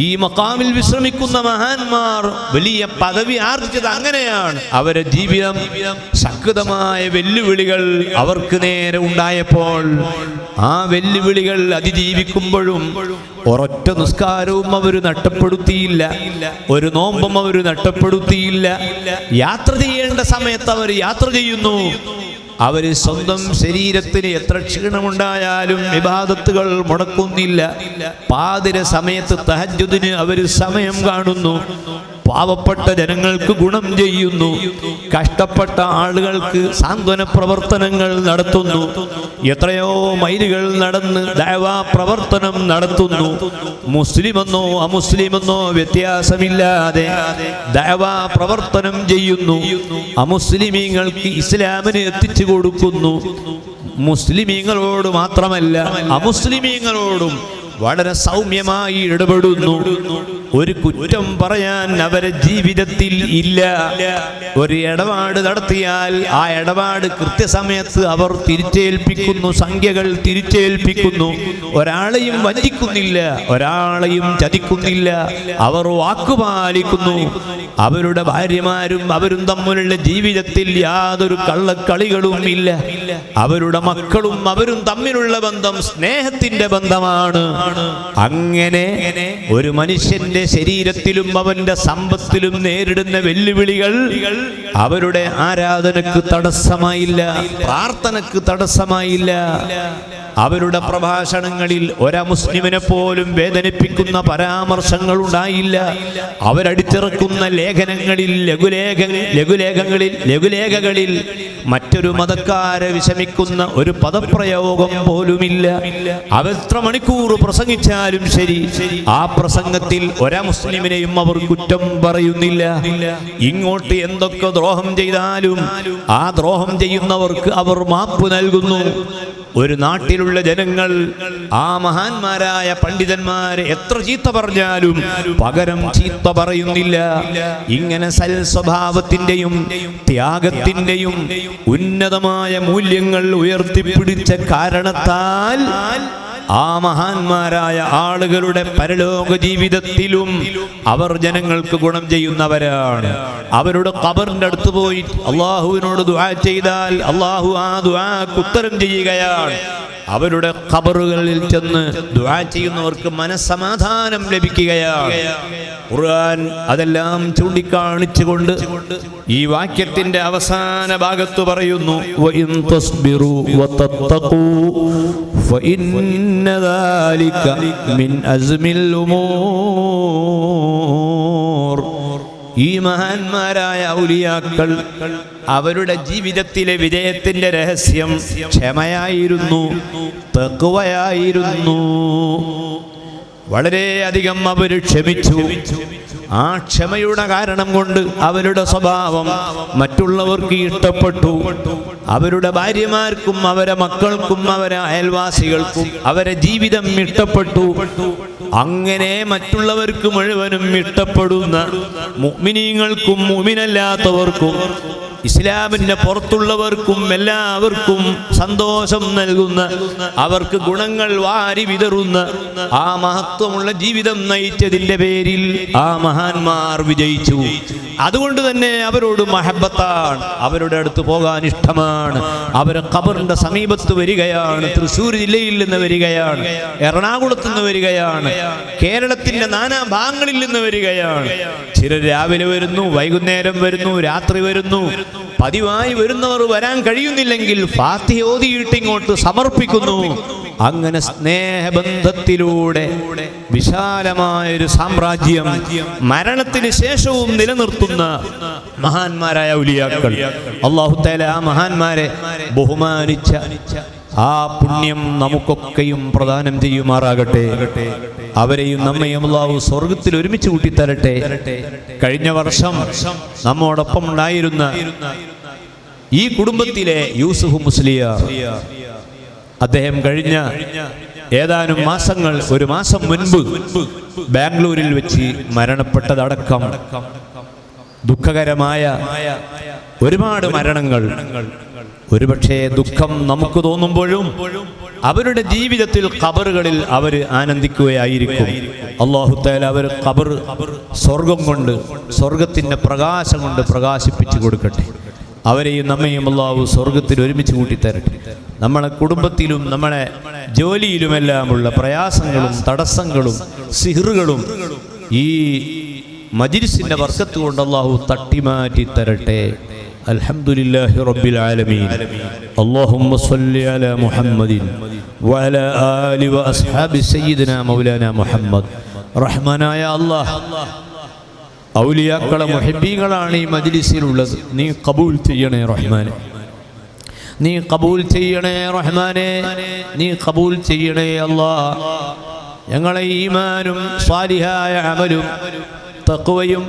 ഈ മഖാമിൽ വിശ്രമിക്കുന്ന മഹാന്മാർ വലിയ പദവി ആർജിച്ചത് അങ്ങനെയാണ്. അവരുടെ ജീവിതം ശക്തമായ വെല്ലുവിളികൾ അവർക്ക് നേരെ ഉണ്ടായപ്പോൾ ആ വെല്ലുവിളികൾ അതിജീവിക്കുമ്പോഴും ഒരൊറ്റ നിസ്കാരവും അവർ നഷ്ടപ്പെടുത്തിയില്ല, ഒരു നോമ്പും അവർ നഷ്ടപ്പെടുത്തിയില്ല. യാത്ര ചെയ്യേണ്ട സമയത്ത് അവർ യാത്ര ചെയ്യുന്നു. അവര് സ്വന്തം ശരീരത്തിന് എത്ര ക്ഷീണമുണ്ടായാലും ഇബാദത്തുകൾ മുടക്കുന്നില്ല. പാതിര സമയത്ത് തഹജ്ജുദിന് അവര് സമയം കാണുന്നു. പാവപ്പെട്ട ജനങ്ങൾക്ക് ഗുണം ചെയ്യുന്നു. കഷ്ടപ്പെട്ട ആളുകൾക്ക് സാന്ത്വന പ്രവർത്തനങ്ങൾ നടത്തുന്നു. എത്രയോ മൈലുകൾ നടന്ന് ദഅവാ പ്രവർത്തനം നടത്തുന്നു. മുസ്ലിമെന്നോ അമുസ്ലിമെന്നോ വ്യത്യാസമില്ലാതെ ദഅവാ പ്രവർത്തനം ചെയ്യുന്നു. അമുസ്ലിമീങ്ങൾക്ക് ഇസ്ലാമിനെ എത്തിച്ചു കൊടുക്കുന്നു. മുസ്ലിമീങ്ങളോട് മാത്രമല്ല അമുസ്ലിമീങ്ങളോടും വളരെ സൗമ്യമായി ഇടപെടുന്നു. ഒരു കുറ്റം പറയാൻ അവരെ ജീവിതത്തിൽ ഇല്ല. ഒരു ഇടപാട് നടത്തിയാൽ ആ ഇടപാട് കൃത്യസമയത്ത് അവർ തിരിച്ചേൽപ്പിക്കുന്നു, സംഖ്യകൾ തിരിച്ചേൽപ്പിക്കുന്നു. ഒരാളെയും വഞ്ചിക്കുന്നില്ല, ഒരാളെയും ചതിക്കുന്നില്ല. അവർ വാക്കുപാലിക്കുന്നു. അവരുടെ ഭാര്യമാരും അവരും തമ്മിലുള്ള ജീവിതത്തിൽ യാതൊരു കള്ളക്കളികളും ഇല്ല. അവരുടെ മക്കളും അവരും തമ്മിലുള്ള ബന്ധം സ്നേഹത്തിന്റെ ബന്ധമാണ്. അങ്ങനെ ഒരു മനുഷ്യന്റെ ശരീരത്തിലും അവന്റെ സമ്പത്തിലും നേരിടുന്ന വെല്ലുവിളികൾ അവരുടെ ആരാധനക്ക് തടസ്സമായില്ല, പ്രാർത്ഥനക്ക് തടസ്സമായില്ല. അവരുടെ പ്രഭാഷണങ്ങളിൽ ഒരമുസ്ലിമിനെ പോലും വേദനിപ്പിക്കുന്ന പരാമർശങ്ങൾ ഉണ്ടായില്ല. അവരടിച്ചിറക്കുന്ന ലേഖനങ്ങളിൽ ലഘുലേഖകളിൽ മറ്റൊരു മതക്കാരെ വിഷമിക്കുന്ന ഒരു പദപ്രയോഗം പോലുമില്ല. അവെത്ര മണിക്കൂർ പ്രസംഗിച്ചാലും ശരി, ആ പ്രസംഗത്തിൽ ഒരമുസ്ലിമിനെയും അവർ കുറ്റം പറയുന്നില്ല. ഇങ്ങോട്ട് എന്തൊക്കെ ദ്രോഹം ചെയ്താലും ആ ദ്രോഹം ചെയ്യുന്നവർക്ക് അവർ മാപ്പ് നൽകുന്നു. ഒരു നാട്ടിലുള്ള ജനങ്ങൾ ആ മഹാന്മാരായ പണ്ഡിതന്മാരെ എത്ര ചീത്ത പറഞ്ഞാലും പകരം ചീത്ത പറയുന്നില്ല. ഇങ്ങനെ സൽ സ്വഭാവത്തിന്റെയും ത്യാഗത്തിന്റെയും ഉന്നതമായ മൂല്യങ്ങൾ ഉയർത്തിപ്പിടിച്ച കാരണത്താൽ ആ മഹാന്മാരായ ആളുകളുടെ പരലോക ജീവിതത്തിലും അവർ ജനങ്ങൾക്ക് ഗുണം ചെയ്യുന്നവരാണ്. അവരുടെ ഖബറിന്റെ അടുത്ത് പോയി അള്ളാഹുവിനോട് ദുആ ചെയ്താൽ അള്ളാഹു ആ ദുആക്ക് ഉത്തരം ചെയ്യുകയാണ്. അവരുടെ ഖബറുകളിൽ ചെന്ന് ദുആ ചെയ്യുന്നവർക്ക് മനസ്സമാധാനം ലഭിക്കുകയാണ്. ഖുർആൻ അതെല്ലാം ചൂണ്ടിക്കാണിച്ചുകൊണ്ട് ഈ വാക്യത്തിന്റെ അവസാന ഭാഗത്ത് പറയുന്നു, വഇൻ തസ്ബിറു വതത്തഖൂ ഫഇന്ന ദാലിക മിൻ അസ്മിൽ ഉമൂർ. ഈ മഹാന്മാരായ ഔലിയാക്കൾ അവരുടെ ജീവിതത്തിലെ വിജയത്തിന്റെ രഹസ്യം ക്ഷമയായിരുന്നു, തഖ്വയായിരുന്നു. വളരെയധികം അവർ ക്ഷമിച്ചു. ആ ക്ഷമയുടെ കാരണം കൊണ്ട് അവരുടെ സ്വഭാവം മറ്റുള്ളവർക്ക് ഇഷ്ടപ്പെട്ടു. അവരുടെ ഭാര്യമാർക്കും അവരെ മക്കൾക്കും അവരെ അയൽവാസികൾക്കും അവരെ ജീവിതം ഇഷ്ടപ്പെട്ടു. അങ്ങനെ മറ്റുള്ളവർക്ക് മുഴുവനും ഇഷ്ടപ്പെടുന്ന മുഅ്മിനീങ്ങൾക്കും മുഅ്മിനല്ലാത്തവർക്കും ഇസ്ലാമിന്റെ പുറത്തുള്ളവർക്കും എല്ലാവർക്കും സന്തോഷം നൽകുന്ന, അവർക്ക് ഗുണങ്ങൾ വാരി വിതറുന്ന ആ മഹത്വമുള്ള ജീവിതം നയിച്ചതിന്റെ പേരിൽ ആ മഹാന്മാർ വിജയിച്ചു. അതുകൊണ്ട് തന്നെ അവരോട് മഹബത്താണ്, അവരുടെ അടുത്ത് പോകാൻ ഇഷ്ടമാണ്. അവർ ഖബറിന്റെ സമീപത്ത് വരികയാണ്. തൃശ്ശൂർ ജില്ലയിൽ നിന്ന് വരികയാണ്, എറണാകുളത്ത് നിന്ന് വരികയാണ്, കേരളത്തിന്റെ നാനാ ഭാഗങ്ങളിൽ നിന്ന് വരികയാണ്. ചിലർ രാവിലെ വരുന്നു, വൈകുന്നേരം വരുന്നു, രാത്രി വരുന്നു. പതിവായി വരുന്നവർ വരാൻ കഴിയുന്നില്ലെങ്കിൽ ഫാത്തിഹ ഓതിയിട്ട് ഇങ്ങോട്ട് സമർപ്പിക്കുന്നു. അങ്ങനെ സ്നേഹബന്ധത്തിലൂടെ വിശാലമായൊരു സാമ്രാജ്യം മരണത്തിന് ശേഷവും നിലനിർത്തുന്ന മഹാന്മാരായ ഔലിയാക്കൾ. അല്ലാഹു തആല ആ മഹാന്മാരെ ബഹുമാനിച്ച ആ പുണ്യം നമുക്കൊക്കെയും പ്രദാനം ചെയ്യുമാറാകട്ടെ. അവരെയും നമ്മയും അല്ലാഹു സ്വർഗത്തിൽ ഒരുമിച്ച് കൂട്ടിത്തരട്ടെ. കഴിഞ്ഞ വർഷം നമ്മോടൊപ്പം ഉണ്ടായിരുന്ന ഈ കുടുംബത്തിലെ യൂസുഫ് മുസ്ലിയാർ, അദ്ദേഹം കഴിഞ്ഞ ഏതാനും മാസങ്ങൾ, ഒരു മാസം മുൻപ് ബാംഗ്ലൂരിൽ വെച്ച് മരണപ്പെട്ടതടക്കം ദുഃഖകരമായ ഒരുപാട് മരണങ്ങൾ. ഒരുപക്ഷെ ദുഃഖം നമുക്ക് തോന്നുമ്പോഴും അവരുടെ ജീവിതത്തിൽ ഖബറുകളിൽ അവർ ആനന്ദിക്കുകയായിരിക്കും. അല്ലാഹു തആല അവർ ഖബർ സ്വർഗം കൊണ്ട്, സ്വർഗത്തിന്റെ പ്രകാശം കൊണ്ട് പ്രകാശിപ്പിച്ചു കൊടുക്കട്ടെ. അവരെയും നമ്മയും അല്ലാഹു സ്വർഗത്തിൽ ഒരുമിച്ച് കൂട്ടിത്തരട്ടെ. നമ്മളെ കുടുംബത്തിലും നമ്മളെ ജോലിയിലുമെല്ലാമുള്ള പ്രയാസങ്ങളും തടസ്സങ്ങളും സിഹ്റുകളും ഈ മജ്‌ലിസിന്റെ ബർക്കത്ത് കൊണ്ട് അല്ലാഹു തട്ടിമാറ്റി തരട്ടെ. അൽഹംദുലില്ലാഹി റബ്ബിൽ ആലമീൻ. അല്ലാഹുമ്മ സ്വല്ലി അലാ മുഹമ്മദിൻ വഅലാ ആലി വഅസ്ഹാബി സയ്യിദിനാ മൗലാനാ മുഹമ്മദ്. റഹ്മാനായ അല്ലാഹ്, ഔലിയാക്കളെ മുഹിബ്ബീങ്ങളാണ് ഈ മജ്‌ലിസിലുള്ളത്. നീ ഖബൂൽ ചെയ്യണേ റഹ്മാനെ, നീ ഖബൂൽ ചെയ്യണേ റഹ്മാനെ, നീ ഖബൂൽ ചെയ്യണേ അല്ലാഹ്. ഞങ്ങളെ ഈമാനും സ്വാലിഹായ അമലും തഖ്വയും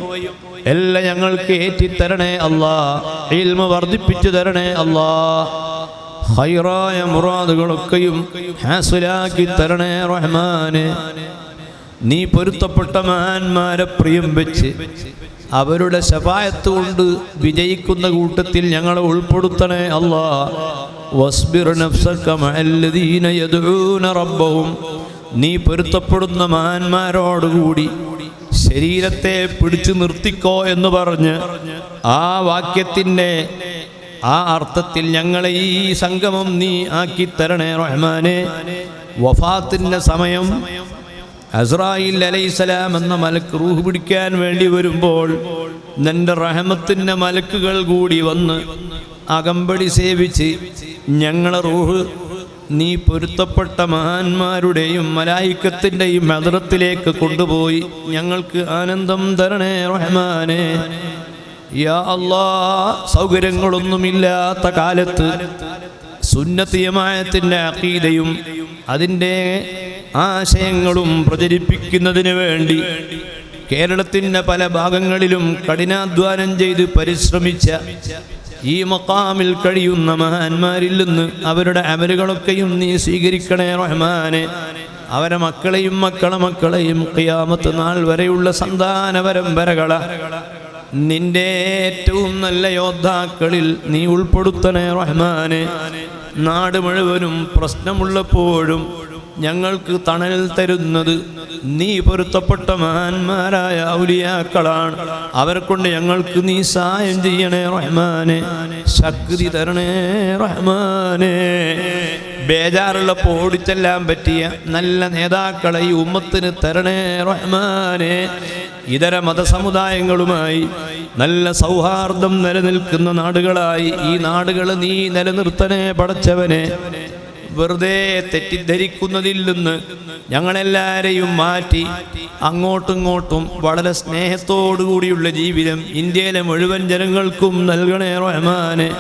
എല്ലാം ഞങ്ങൾക്ക് ഏറ്റിത്തരണേ അല്ലാഹ്. ഇൽമ വർദ്ധിപ്പിച്ചു തരണേ അല്ലാഹ്. ഖൈറായ മുറാദുകളൊക്കെയും ഹാസിലാക്കി തരണേ റഹ്മാനെ. നീ പൊരുത്തപ്പെട്ട മഹാന്മാരെ പ്രിയം വെച്ച് അവരുടെ ശഫാഅത്ത് കൊണ്ട് വിജയിക്കുന്ന കൂട്ടത്തിൽ ഞങ്ങളെ ഉൾപ്പെടുത്തണേ അല്ലാഹ്. വസ്ബിർ നഫ്സക മഅല്ലദീന യദ്ഊന റബ്ബഹും. നീ പൊരുത്തപ്പെടുന്ന മഹാന്മാരോടുകൂടി ശരീരത്തെ പിടിച്ചു നിർത്തിക്കോ എന്ന് പറഞ്ഞ് ആ വാക്യത്തിൻ്റെ ആ അർത്ഥത്തിൽ ഞങ്ങളെ ഈ സംഗമം നീ ആക്കി തരണേ റഹ്മാനെ. വഫാത്തിൻ്റെ സമയം അസ്രായീൽ അലൈഹിസ്സലാം എന്ന മലക്ക് റൂഹ് പിടിക്കാൻ വേണ്ടി വരുമ്പോൾ നിന്റെ റഹ്മത്തിൻ്റെ മലക്കുകൾ കൂടി വന്ന് അകമ്പടി സേവിച്ച് ഞങ്ങളെ റൂഹ് നീ പൊരുത്തപ്പെട്ട മഹാന്മാരുടെയും മലായിക്കത്തിൻ്റെയും ഹദ്റത്തിലേക്ക് കൊണ്ടുപോയി ഞങ്ങൾക്ക് ആനന്ദം തരണേ റഹ്മാനെ. യാ അല്ലാഹ്, സൗകര്യങ്ങളൊന്നുമില്ലാത്ത കാലത്ത് സുന്നത്ത് ജമാഅത്തിൻ്റെ അഖീദയും അതിൻ്റെ ആശയങ്ങളും പ്രചരിപ്പിക്കുന്നതിന് വേണ്ടി കേരളത്തിൻ്റെ പല ഭാഗങ്ങളിലും കഠിനാധ്വാനം ചെയ്ത് പരിശ്രമിച്ച ഈ മഖാമിൽ കഴിയുന്ന മഹാന്മാരിൽ നിന്ന് അവരുടെ അമലുകളൊക്കെയും നീ സ്വീകരിക്കണേ റഹ്മാനെ. അവരെ മക്കളെയും മക്കളെയും ഖിയാമത്ത് നാൾ വരെയുള്ള സന്താന പരമ്പരകളെ നിന്റെ ഏറ്റവും നല്ല യോദ്ധാക്കളിൽ നീ ഉൾപ്പെടുത്തണേ റഹ്മാനെ. നാട് മുഴുവനും പ്രശ്നമുള്ളപ്പോഴും ഞങ്ങൾക്ക് തണൽ തരുന്നത് നീ പൊരുത്തപ്പെട്ട മഹാന്മാരായ ഔലിയാക്കളാണ്. അവരെ കൊണ്ട് ഞങ്ങൾക്ക് നീ സഹായം ചെയ്യണേ റഹ്മാനെ. ശക്തി തരണേ റഹ്മാനെ. ബേജാറുള്ളപ്പോൾ ഓടിച്ചെല്ലാൻ പറ്റിയ നല്ല നേതാക്കളെ ഈ ഉമ്മത്തിന് തരണേ റഹ്മാനെ. ഇതര മതസമുദായങ്ങളുമായി നല്ല സൗഹാർദ്ദം നിലനിൽക്കുന്ന നാടുകളായി ഈ നാടുകൾ നീ നിലനിർത്തണേ പടച്ചവനെ. വെറുതെ തെറ്റിദ്ധരിക്കുന്നതിൽ നിന്ന് ഞങ്ങളെല്ലാവരെയും മാറ്റി അങ്ങോട്ടും ഇങ്ങോട്ടും വളരെ സ്നേഹത്തോടു കൂടിയുള്ള ജീവിതം ഇന്ത്യയിലെ മുഴുവൻ ജനങ്ങൾക്കും നൽകണേ റഹ്മാനെ.